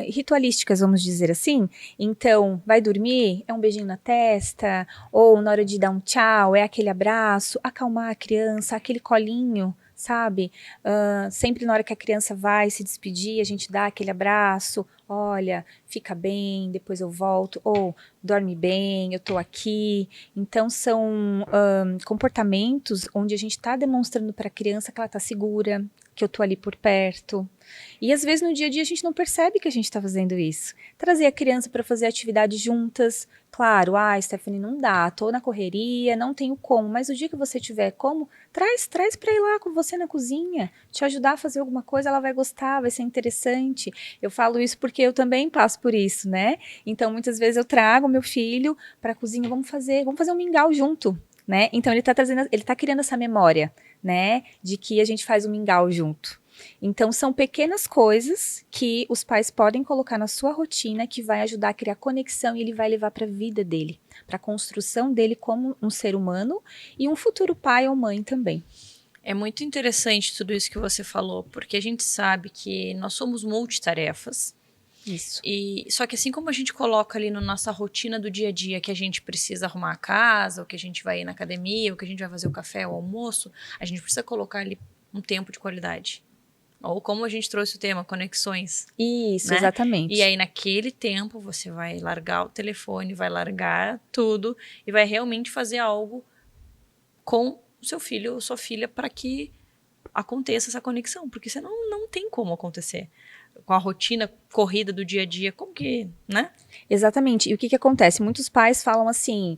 Speaker 7: ritualísticas, vamos dizer assim. Então, vai dormir, é um beijinho na testa, ou na hora de dar um tchau, é aquele abraço, acalmar a criança, aquele colinho, sabe? Sempre na hora que a criança vai se despedir, a gente dá aquele abraço, olha, fica bem, depois eu volto, ou dorme bem, eu tô aqui. Então, são comportamentos onde a gente está demonstrando para a criança que ela tá segura, que eu tô ali por perto. E às vezes no dia a dia a gente não percebe que a gente está fazendo isso. Trazer a criança para fazer atividades juntas. Claro, Stephanie, não dá, tô na correria, não tenho como, mas o dia que você tiver como, traz para ir lá com você na cozinha, te ajudar a fazer alguma coisa, ela vai gostar, vai ser interessante. Eu falo isso porque eu também passo por isso, né? Então muitas vezes eu trago meu filho para a cozinha, vamos fazer um mingau junto, né? Então ele tá criando essa memória, né, de que a gente faz um mingau junto. Então, são pequenas coisas que os pais podem colocar na sua rotina que vai ajudar a criar conexão e ele vai levar para a vida dele, para a construção dele como um ser humano e um futuro pai ou mãe também.
Speaker 1: É muito interessante tudo isso que você falou, porque a gente sabe que nós somos multitarefas.
Speaker 7: Isso.
Speaker 1: Só que assim como a gente coloca ali na nossa rotina do dia a dia que a gente precisa arrumar a casa, ou que a gente vai ir na academia, ou que a gente vai fazer o café, o almoço, a gente precisa colocar ali um tempo de qualidade. Ou como a gente trouxe o tema, conexões.
Speaker 7: Isso,
Speaker 1: né?
Speaker 7: Exatamente.
Speaker 1: E aí naquele tempo você vai largar o telefone, vai largar tudo e vai realmente fazer algo com o seu filho ou sua filha para que aconteça essa conexão, porque senão não tem como acontecer. Com a rotina corrida do dia a dia, como que, né?
Speaker 7: Exatamente. E o que acontece? Muitos pais falam assim,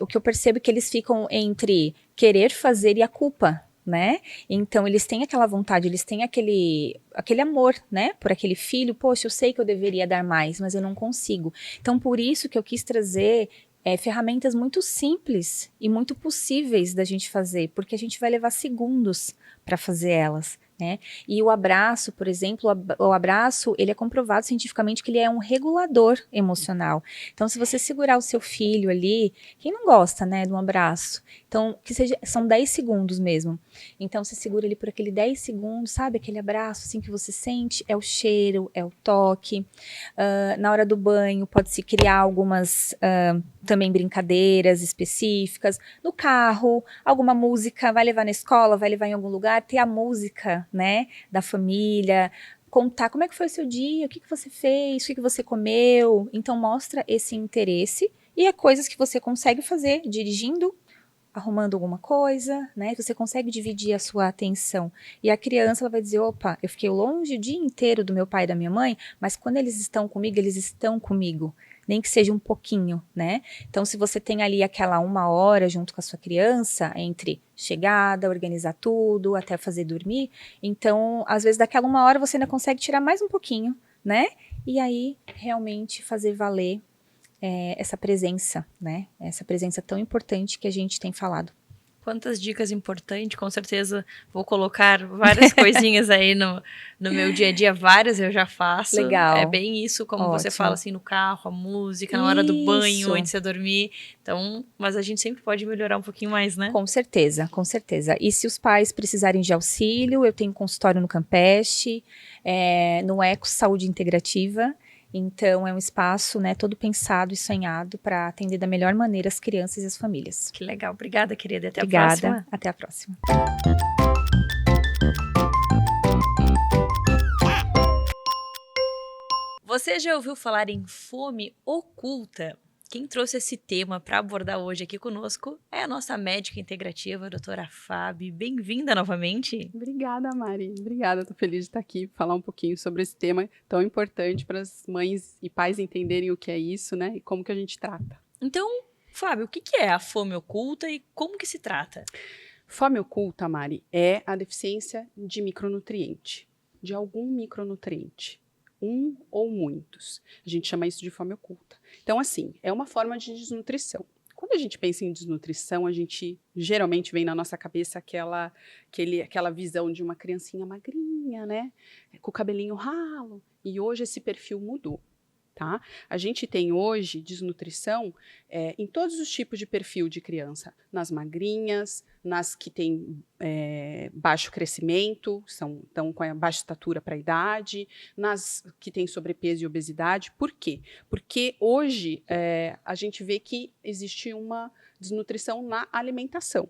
Speaker 7: o que eu percebo é que eles ficam entre querer fazer e a culpa, né? Então, eles têm aquela vontade, eles têm aquele amor, né? Por aquele filho, poxa, eu sei que eu deveria dar mais, mas eu não consigo. Então, por isso que eu quis trazer ferramentas muito simples e muito possíveis da gente fazer, porque a gente vai levar segundos para fazer elas, né? E o abraço, por exemplo, o abraço, ele é comprovado cientificamente que ele é um regulador emocional. Então, se você segurar o seu filho ali, quem não gosta, né, de um abraço? Então, são 10 segundos mesmo. Então, você segura ele por aquele 10 segundos, sabe? Aquele abraço, assim, que você sente, é o cheiro, é o toque. Na hora do banho, pode-se criar algumas também brincadeiras específicas. No carro, alguma música, vai levar na escola, vai levar em algum lugar, ter a música, né, da família, contar como é que foi o seu dia, o que você fez, o que você comeu. Então mostra esse interesse e é coisas que você consegue fazer dirigindo, arrumando alguma coisa, né, que você consegue dividir a sua atenção. E a criança, ela vai dizer, opa, eu fiquei longe o dia inteiro do meu pai e da minha mãe, mas quando eles estão comigo, eles estão comigo. Nem que seja um pouquinho, né? Então, se você tem ali aquela 1 hora junto com a sua criança, entre chegada, organizar tudo, até fazer dormir, então, às vezes, daquela 1 hora você ainda consegue tirar mais um pouquinho, né? E aí, realmente fazer valer essa presença, né? Essa presença tão importante que a gente tem falado.
Speaker 1: Quantas dicas importantes, com certeza vou colocar várias coisinhas aí no meu dia a dia, várias eu já faço.
Speaker 7: Legal.
Speaker 1: É bem isso, como você
Speaker 7: Ótimo.
Speaker 1: fala assim, no carro, a música, na hora do banho,
Speaker 7: Isso.
Speaker 1: antes de você dormir. Então, mas a gente sempre pode melhorar um pouquinho mais, né?
Speaker 7: Com certeza, com certeza. E se os pais precisarem de auxílio, eu tenho consultório no Campeche, no Eco Saúde Integrativa. Então, é um espaço, né, todo pensado e sonhado para atender da melhor maneira as crianças e as famílias.
Speaker 1: Que legal. Obrigada, querida. Até a
Speaker 7: Obrigada.
Speaker 1: próxima.
Speaker 7: Até a próxima.
Speaker 1: Você já ouviu falar em fome oculta? Quem trouxe esse tema para abordar hoje aqui conosco é a nossa médica integrativa, a doutora Fábio. Bem-vinda novamente.
Speaker 8: Obrigada, Mari. Obrigada, estou feliz de estar aqui, falar um pouquinho sobre esse tema tão importante para as mães e pais entenderem o que é isso, né? E como que a gente trata.
Speaker 1: Então, Fábio, o que é a fome oculta e como que se trata?
Speaker 8: Fome oculta, Mari, é a deficiência de micronutriente, de algum micronutriente. Um ou muitos. A gente chama isso de fome oculta. Então, assim, é uma forma de desnutrição. Quando a gente pensa em desnutrição, a gente geralmente vem na nossa cabeça aquela visão de uma criancinha magrinha, né? Com o cabelinho ralo. E hoje esse perfil mudou. Tá? A gente tem hoje desnutrição em todos os tipos de perfil de criança, nas magrinhas, nas que têm baixo crescimento, estão com a baixa estatura para a idade, nas que têm sobrepeso e obesidade. Por quê? Porque hoje a gente vê que existe uma desnutrição na alimentação.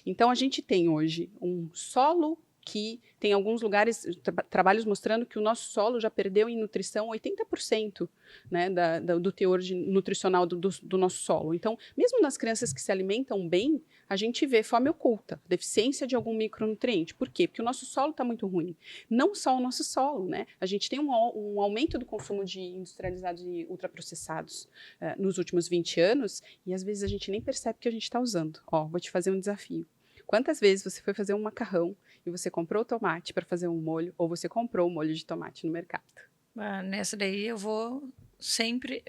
Speaker 8: Então, a gente tem hoje um solo que tem alguns lugares, trabalhos mostrando que o nosso solo já perdeu em nutrição 80%, né, do teor nutricional do nosso solo. Então, mesmo nas crianças que se alimentam bem, a gente vê fome oculta, deficiência de algum micronutriente. Por quê? Porque o nosso solo está muito ruim. Não só o nosso solo, né? A gente tem um aumento do consumo de industrializados e ultraprocessados nos últimos 20 anos, e às vezes a gente nem percebe que a gente está usando. Vou te fazer um desafio. Quantas vezes você foi fazer um macarrão e você comprou tomate para fazer um molho, ou você comprou um molho de tomate no mercado?
Speaker 1: Nessa daí eu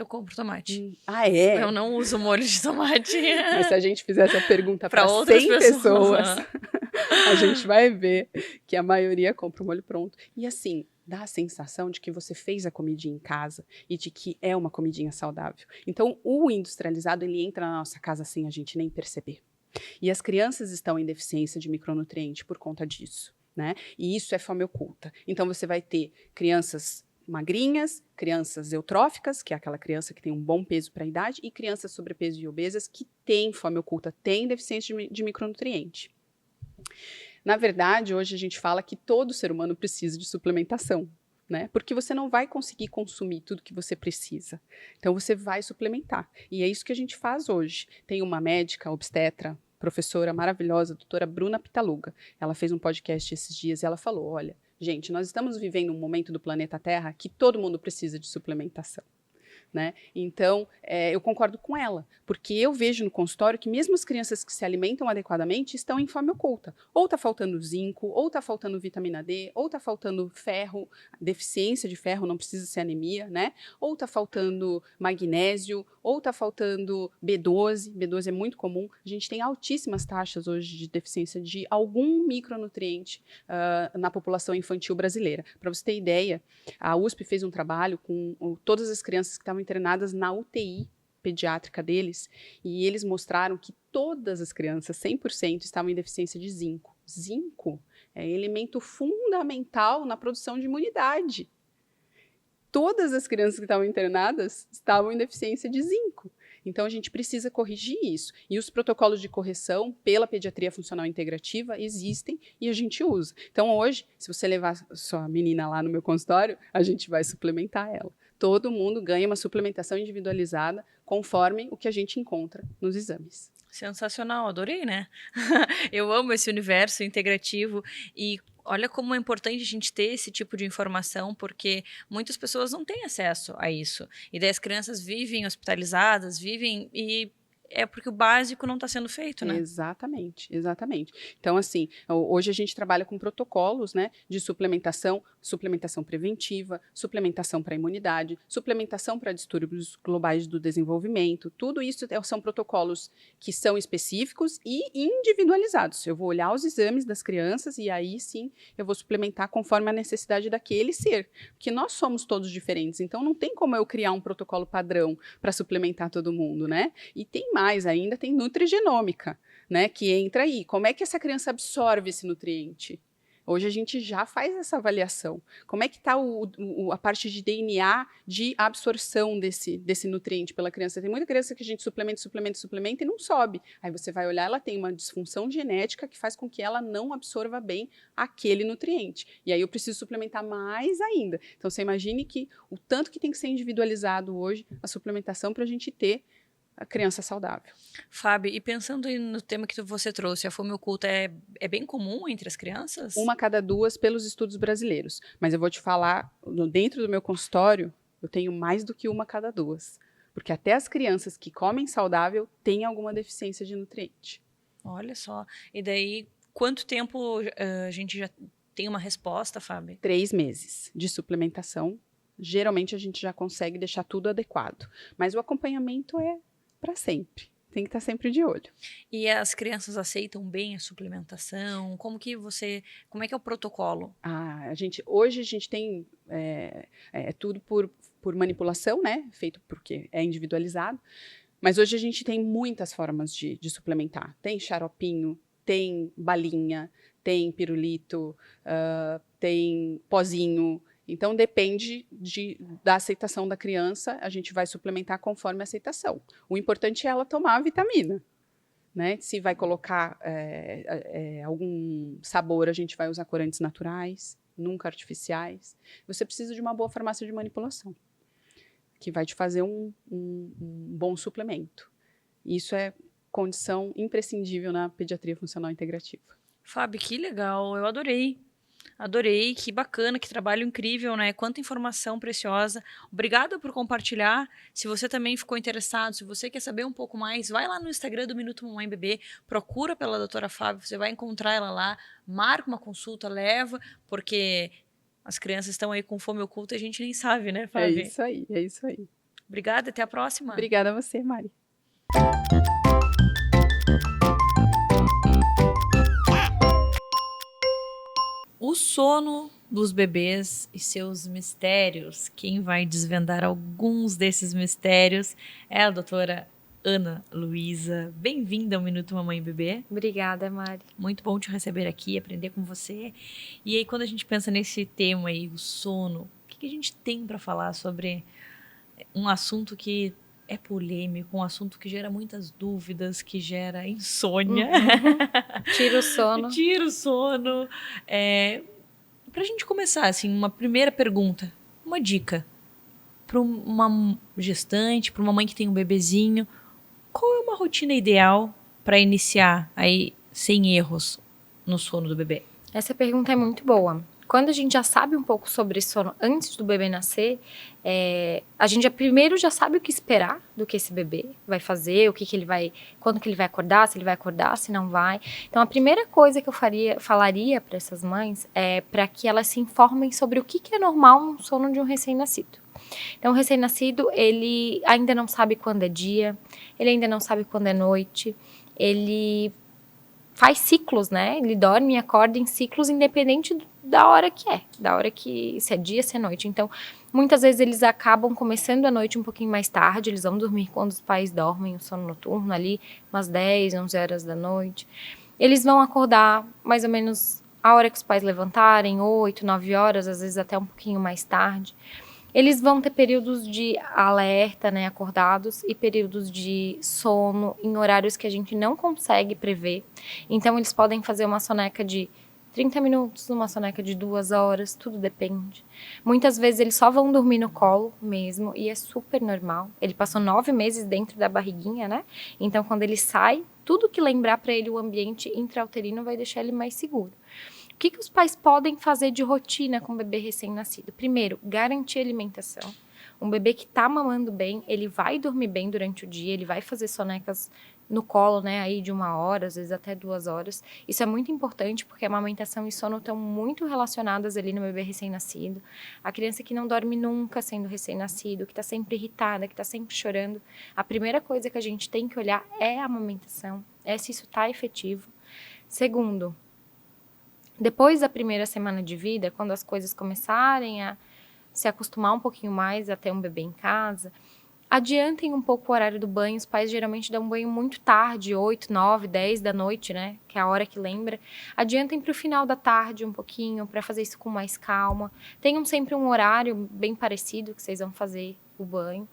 Speaker 1: compro tomate.
Speaker 8: É?
Speaker 1: Eu não uso molho de tomate.
Speaker 8: Mas se a gente fizer essa pergunta para
Speaker 1: outras
Speaker 8: 100 pessoas, a gente vai ver que a maioria compra o molho pronto. E assim, dá a sensação de que você fez a comidinha em casa e de que é uma comidinha saudável. Então, o industrializado, ele entra na nossa casa sem a gente nem perceber. E as crianças estão em deficiência de micronutriente por conta disso, né? E isso é fome oculta. Então, você vai ter crianças magrinhas, crianças eutróficas, que é aquela criança que tem um bom peso para a idade, e crianças sobrepeso e obesas que têm fome oculta, têm deficiência de micronutriente. Na verdade, hoje a gente fala que todo ser humano precisa de suplementação, né? Porque você não vai conseguir consumir tudo que você precisa. Então, você vai suplementar. E é isso que a gente faz hoje. Tem uma médica obstetra, professora maravilhosa, doutora Bruna Pitaluga. Ela fez um podcast esses dias e ela falou, olha, gente, nós estamos vivendo um momento do planeta Terra que todo mundo precisa de suplementação. Né? Então, eu concordo com ela, porque eu vejo no consultório que mesmo as crianças que se alimentam adequadamente estão em fome oculta. Ou está faltando zinco, ou está faltando vitamina D, ou está faltando ferro, deficiência de ferro, não precisa ser anemia, né? Ou está faltando magnésio, ou está faltando B12, B12 é muito comum. A gente tem altíssimas taxas hoje de deficiência de algum micronutriente na população infantil brasileira. Para você ter ideia, a USP fez um trabalho com todas as crianças que estavam internadas na UTI pediátrica deles, e eles mostraram que todas as crianças, 100%, estavam em deficiência de zinco. Zinco é elemento fundamental na produção de imunidade. Todas as crianças que estavam internadas estavam em deficiência de zinco. Então, a gente precisa corrigir isso. E os protocolos de correção pela pediatria funcional integrativa existem e a gente usa. Então, hoje, se você levar sua menina lá no meu consultório, a gente vai suplementar ela. Todo mundo ganha uma suplementação individualizada conforme o que a gente encontra nos exames.
Speaker 1: Sensacional, adorei, né? Eu amo esse universo integrativo e olha como é importante a gente ter esse tipo de informação, porque muitas pessoas não têm acesso a isso. E daí as crianças vivem hospitalizadas, vivem e é porque o básico não está sendo feito, né?
Speaker 8: Exatamente, exatamente. Então, assim, hoje a gente trabalha com protocolos, né, de suplementação, suplementação preventiva, suplementação para imunidade, suplementação para distúrbios globais do desenvolvimento. Tudo isso são protocolos que são específicos e individualizados. Eu vou olhar os exames das crianças e aí sim eu vou suplementar conforme a necessidade daquele ser. Porque nós somos todos diferentes, então não tem como eu criar um protocolo padrão para suplementar todo mundo, né? E tem mais ainda, tem nutrigenômica, né, que entra aí. Como é que essa criança absorve esse nutriente? Hoje a gente já faz essa avaliação. Como é que está a parte de DNA de absorção desse nutriente pela criança? Tem muita criança que a gente suplementa e não sobe. Aí você vai olhar, ela tem uma disfunção genética que faz com que ela não absorva bem aquele nutriente. E aí eu preciso suplementar mais ainda. Então você imagine que o tanto que tem que ser individualizado hoje a suplementação para a gente ter a criança saudável.
Speaker 1: Fábio, e pensando aí no tema que você trouxe, a fome oculta é bem comum entre as crianças?
Speaker 8: 1 a cada 2 pelos estudos brasileiros. Mas eu vou te falar, dentro do meu consultório, eu tenho mais do que 1 a cada 2. Porque até as crianças que comem saudável têm alguma deficiência de nutriente.
Speaker 1: Olha só. E daí, quanto tempo a gente já tem uma resposta, Fábio?
Speaker 8: 3 meses de suplementação. Geralmente a gente já consegue deixar tudo adequado. Mas o acompanhamento é para sempre. Tem que estar sempre de olho.
Speaker 1: E as crianças aceitam bem a suplementação? Como é que é o protocolo?
Speaker 8: Hoje a gente tem tudo por manipulação, né? Feito porque é individualizado. Mas hoje a gente tem muitas formas de suplementar. Tem xaropinho, tem balinha, tem pirulito, tem pozinho. Então, depende da aceitação da criança, a gente vai suplementar conforme a aceitação. O importante é ela tomar a vitamina, né? Se vai colocar algum sabor, a gente vai usar corantes naturais, nunca artificiais. Você precisa de uma boa farmácia de manipulação, que vai te fazer um bom suplemento. Isso é condição imprescindível na pediatria funcional integrativa.
Speaker 1: Fábio, que legal, eu adorei. Adorei, que bacana, que trabalho incrível, né? Quanta informação preciosa. Obrigada por compartilhar. Se você também ficou interessado, se você quer saber um pouco mais, vai lá no Instagram do Minuto Mamãe Bebê, procura pela doutora Fábio, você vai encontrar ela lá, marca uma consulta, leva, porque as crianças estão aí com fome oculta e a gente nem sabe, né, Fábio?
Speaker 8: É isso aí.
Speaker 1: Obrigada, até a próxima.
Speaker 8: Obrigada a você, Mari.
Speaker 1: O sono dos bebês e seus mistérios. Quem vai desvendar alguns desses mistérios é a doutora Ana Luísa. Bem-vinda ao Minuto Mamãe Bebê.
Speaker 9: Obrigada, Mari.
Speaker 1: Muito bom te receber aqui, aprender com você. E aí, quando a gente pensa nesse tema aí, o sono, o que a gente tem para falar sobre um assunto que é polêmico, um assunto que gera muitas dúvidas, que gera insônia.
Speaker 9: Tira o sono.
Speaker 1: Tira o sono. Pra gente começar, assim, uma primeira pergunta, uma dica para uma gestante, para uma mãe que tem um bebezinho, qual é uma rotina ideal para iniciar aí sem erros no sono do bebê?
Speaker 9: Essa pergunta é muito boa. Quando a gente já sabe um pouco sobre sono antes do bebê nascer, a gente primeiro já sabe o que esperar do que esse bebê vai fazer, quando que ele vai acordar, se ele vai acordar, se não vai. Então, a primeira coisa que eu falaria para essas mães é para que elas se informem sobre o que é normal no sono de um recém-nascido. Então, o recém-nascido, ele ainda não sabe quando é dia, ele ainda não sabe quando é noite, ele faz ciclos, né? Ele dorme e acorda em ciclos independente da hora que se é dia, se é noite. Então, muitas vezes eles acabam começando a noite um pouquinho mais tarde, eles vão dormir quando os pais dormem, o sono noturno ali, umas 10, 11 horas da noite. Eles vão acordar mais ou menos a hora que os pais levantarem, 8, 9 horas, às vezes até um pouquinho mais tarde. Eles vão ter períodos de alerta, né, acordados, e períodos de sono em horários que a gente não consegue prever. Então, eles podem fazer uma soneca de 30 minutos, uma soneca de 2 horas, tudo depende. Muitas vezes eles só vão dormir no colo mesmo, e é super normal. Ele passou 9 meses dentro da barriguinha, né? Então, quando ele sai, tudo que lembrar para ele o ambiente intrauterino vai deixar ele mais seguro. O que os pais podem fazer de rotina com o bebê recém-nascido? Primeiro, garantir alimentação. Um bebê que tá mamando bem, ele vai dormir bem durante o dia, ele vai fazer sonecas no colo, né, aí de 1 hora, às vezes até 2 horas. Isso é muito importante porque a amamentação e sono estão muito relacionadas ali no bebê recém-nascido. A criança que não dorme nunca sendo recém-nascido, que está sempre irritada, que está sempre chorando, a primeira coisa que a gente tem que olhar é a amamentação, é se isso está efetivo. Segundo, depois da primeira semana de vida, quando as coisas começarem a se acostumar um pouquinho mais a ter um bebê em casa, adiantem um pouco o horário do banho. Os pais geralmente dão banho muito tarde, 8, 9, 10 da noite, né? Que é a hora que lembra. Adiantem para o final da tarde um pouquinho, para fazer isso com mais calma. Tenham sempre um horário bem parecido que vocês vão fazer o banho.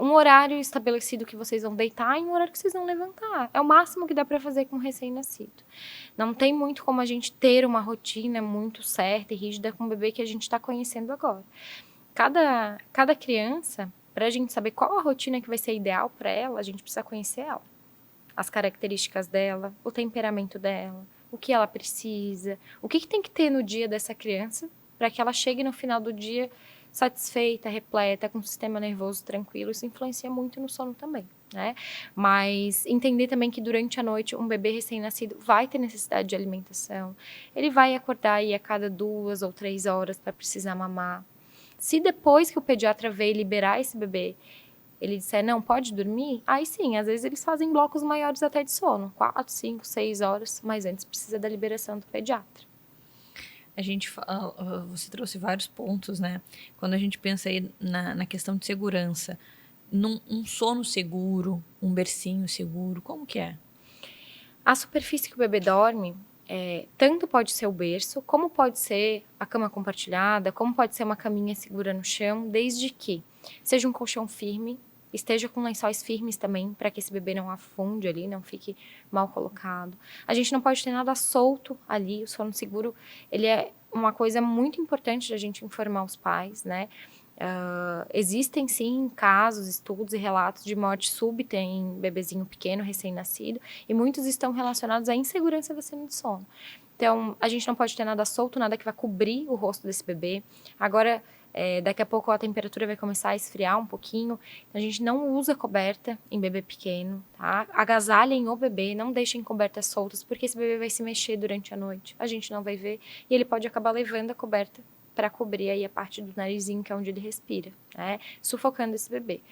Speaker 9: Um horário estabelecido que vocês vão deitar e um horário que vocês vão levantar. É o máximo que dá para fazer com um recém-nascido. Não tem muito como a gente ter uma rotina muito certa e rígida com o bebê que a gente está conhecendo agora. Cada criança, para a gente saber qual a rotina que vai ser ideal para ela, a gente precisa conhecer ela. As características dela, o temperamento dela, o que ela precisa, o que tem que ter no dia dessa criança para que ela chegue no final do dia satisfeita, repleta, com o sistema nervoso tranquilo. Isso influencia muito no sono também, né? Mas entender também que durante a noite um bebê recém-nascido vai ter necessidade de alimentação. Ele vai acordar aí a cada 2 ou 3 horas para precisar mamar. Se depois que o pediatra veio liberar esse bebê, ele disser, não, pode dormir, aí sim, às vezes eles fazem blocos maiores até de sono, 4, 5, 6 horas, mas antes precisa da liberação do pediatra.
Speaker 1: Você trouxe vários pontos, né? Quando a gente pensa aí na questão de segurança, um sono seguro, um bercinho seguro, como que é?
Speaker 9: A superfície que o bebê dorme, tanto pode ser o berço, como pode ser a cama compartilhada, como pode ser uma caminha segura no chão, desde que seja um colchão firme, esteja com lençóis firmes também, para que esse bebê não afunde ali, não fique mal colocado. A gente não pode ter nada solto ali. O sono seguro, ele é uma coisa muito importante da gente informar os pais, né? Existem sim casos, estudos e relatos de morte súbita em bebezinho pequeno, recém-nascido, e muitos estão relacionados à insegurança da cena de sono. Então, a gente não pode ter nada solto, nada que vai cobrir o rosto desse bebê. Agora, daqui a pouco a temperatura vai começar a esfriar um pouquinho, então a gente não usa coberta em bebê pequeno, tá? Agasalhem o bebê, não deixem cobertas soltas, porque esse bebê vai se mexer durante a noite, a gente não vai ver, e ele pode acabar levando a coberta para cobrir aí a parte do narizinho, que é onde ele respira, né? Sufocando esse bebê.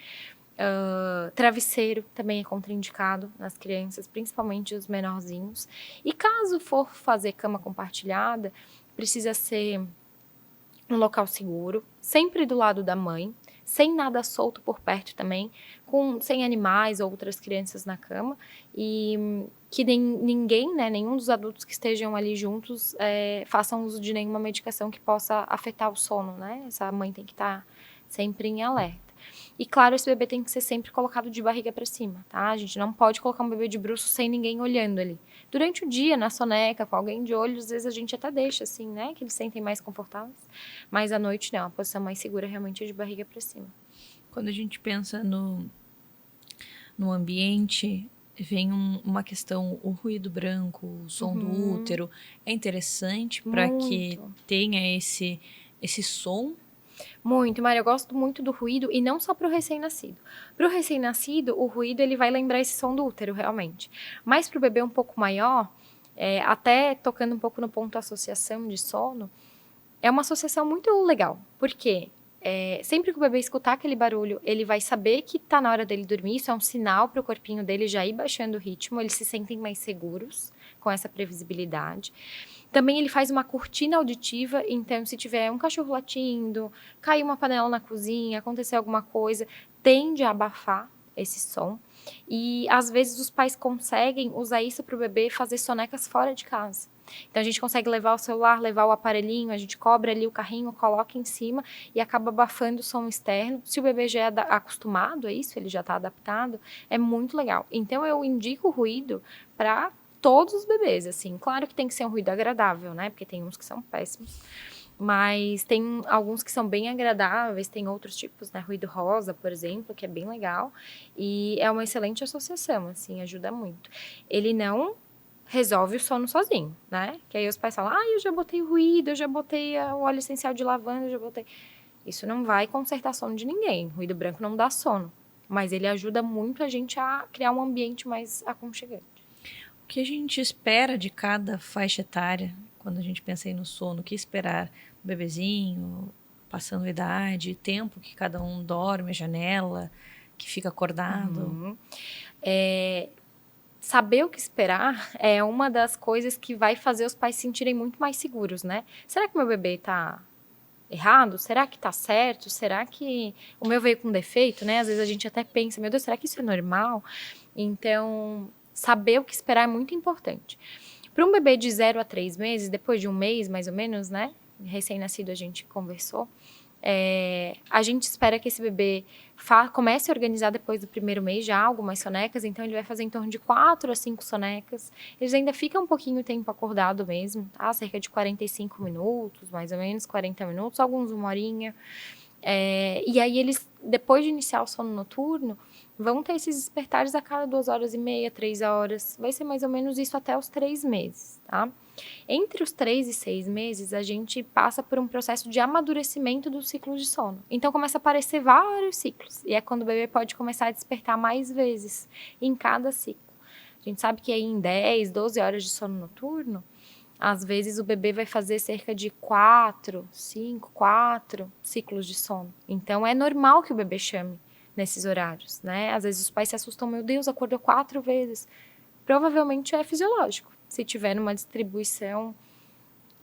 Speaker 9: Travesseiro também é contraindicado nas crianças, principalmente os menorzinhos. E caso for fazer cama compartilhada, precisa ser um local seguro, sempre do lado da mãe, sem nada solto por perto também, sem animais ou outras crianças na cama, e que ninguém, né, nenhum dos adultos que estejam ali juntos façam uso de nenhuma medicação que possa afetar o sono, né? Essa mãe tem que estar sempre em alerta. E claro, esse bebê tem que ser sempre colocado de barriga para cima, tá? A gente não pode colocar um bebê de bruço sem ninguém olhando ali. Durante o dia, na soneca, com alguém de olho, às vezes a gente até deixa assim, né? Que eles sentem mais confortáveis. Mas à noite não, a posição mais segura realmente é de barriga para cima.
Speaker 1: Quando a gente pensa no ambiente, vem uma questão, o ruído branco, o som do útero. É interessante para que tenha esse som.
Speaker 9: Muito, Mária, eu gosto muito do ruído, e não só para o recém-nascido. Para o recém-nascido, o ruído ele vai lembrar esse som do útero, realmente. Mas para o bebê um pouco maior, até tocando um pouco no ponto associação de sono, é uma associação muito legal. Por quê? Sempre que o bebê escutar aquele barulho, ele vai saber que está na hora dele dormir. Isso é um sinal para o corpinho dele já ir baixando o ritmo. Eles se sentem mais seguros com essa previsibilidade. Também ele faz uma cortina auditiva, então se tiver um cachorro latindo, cair uma panela na cozinha, acontecer alguma coisa, tende a abafar esse som. E às vezes os pais conseguem usar isso para o bebê fazer sonecas fora de casa. Então a gente consegue levar o celular, levar o aparelhinho, a gente cobre ali o carrinho, coloca em cima e acaba abafando o som externo. Se o bebê já é acostumado a isso, ele já está adaptado, é muito legal. Então eu indico o ruído para todos os bebês, assim. Claro que tem que ser um ruído agradável, né? Porque tem uns que são péssimos. Mas tem alguns que são bem agradáveis, tem outros tipos, né? Ruído rosa, por exemplo, que é bem legal. E é uma excelente associação, assim, ajuda muito. Ele não resolve o sono sozinho, né? Que aí os pais falam, eu já botei o ruído, eu já botei o óleo essencial de lavanda, eu já botei... Isso não vai consertar sono de ninguém. Ruído branco não dá sono. Mas ele ajuda muito a gente a criar um ambiente mais aconchegante.
Speaker 1: O que a gente espera de cada faixa etária, quando a gente pensa aí no sono? O que esperar do bebezinho, passando a idade, tempo que cada um dorme, a janela, que fica acordado?
Speaker 9: Saber o que esperar é uma das coisas que vai fazer os pais se sentirem muito mais seguros, né? Será que meu bebê tá errado? Será que tá certo? Será que o meu veio com defeito, né? Às vezes a gente até pensa, meu Deus, será que isso é normal? Então, saber o que esperar é muito importante. Para um bebê de 0 a 3 meses, depois de um mês, mais ou menos, né? Recém-nascido a gente conversou. A gente espera que esse bebê comece a organizar depois do primeiro mês já algumas sonecas, então ele vai fazer em torno de 4 a 5 sonecas. Eles ainda ficam um pouquinho tempo acordado mesmo, tá? Cerca de 45 minutos, mais ou menos, 40 minutos, alguns 1 horinha. E aí eles, depois de iniciar o sono noturno, vão ter esses despertares a cada 2h30, 3 horas. Vai ser mais ou menos isso até os 3 meses, tá? Entre os 3 e 6 meses, a gente passa por um processo de amadurecimento do ciclo de sono. Então, começa a aparecer vários ciclos. E é quando o bebê pode começar a despertar mais vezes em cada ciclo. A gente sabe que aí em 10, 12 horas de sono noturno, às vezes o bebê vai fazer cerca de 4 ciclos de sono. Então, é normal que o bebê chame nesses horários, né? Às vezes os pais se assustam, meu Deus, acordou 4 vezes. Provavelmente é fisiológico, se tiver numa distribuição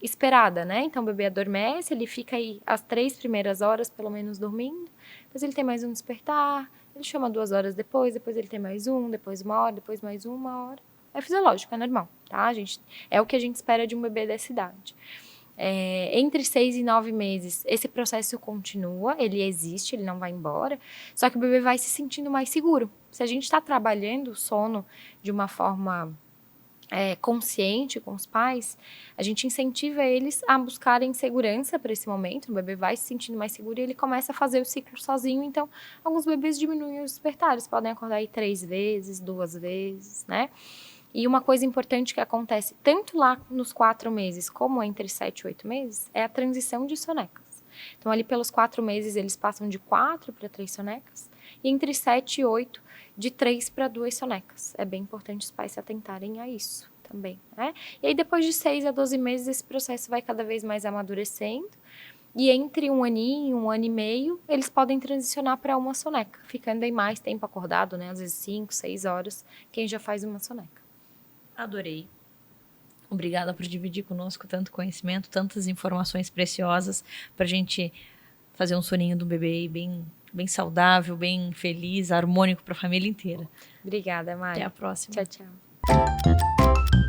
Speaker 9: esperada, né? Então o bebê adormece, ele fica aí as 3 primeiras horas, pelo menos, dormindo. Depois ele tem mais um despertar, ele chama 2 horas depois ele tem mais um, depois 1 hora, depois mais 1 hora. É fisiológico, é normal, tá? É o que a gente espera de um bebê dessa idade. Entre 6 e 9 meses, esse processo continua, ele existe, ele não vai embora, só que o bebê vai se sentindo mais seguro. Se a gente está trabalhando o sono de uma forma consciente com os pais, a gente incentiva eles a buscarem segurança para esse momento, o bebê vai se sentindo mais seguro e ele começa a fazer o ciclo sozinho, então alguns bebês diminuem os despertares, podem acordar aí 3 vezes, 2 vezes, né? E uma coisa importante que acontece tanto lá nos 4 meses como entre 7 e 8 meses é a transição de sonecas. Então, ali pelos 4 meses, eles passam de 4 para 3 sonecas. E entre 7 e 8, de 3 para 2 sonecas. É bem importante os pais se atentarem a isso também, né? E aí, depois de 6 a 12 meses, esse processo vai cada vez mais amadurecendo. E entre 1 aninho, 1 ano e meio, eles podem transicionar para uma soneca, ficando aí mais tempo acordado, né? Às vezes 5, 6 horas, quem já faz uma soneca.
Speaker 1: Adorei. Obrigada por dividir conosco tanto conhecimento, tantas informações preciosas para a gente fazer um soninho do bebê bem, bem saudável, bem feliz, harmônico para a família inteira.
Speaker 9: Obrigada, Mari.
Speaker 1: Até a próxima.
Speaker 9: Tchau, tchau.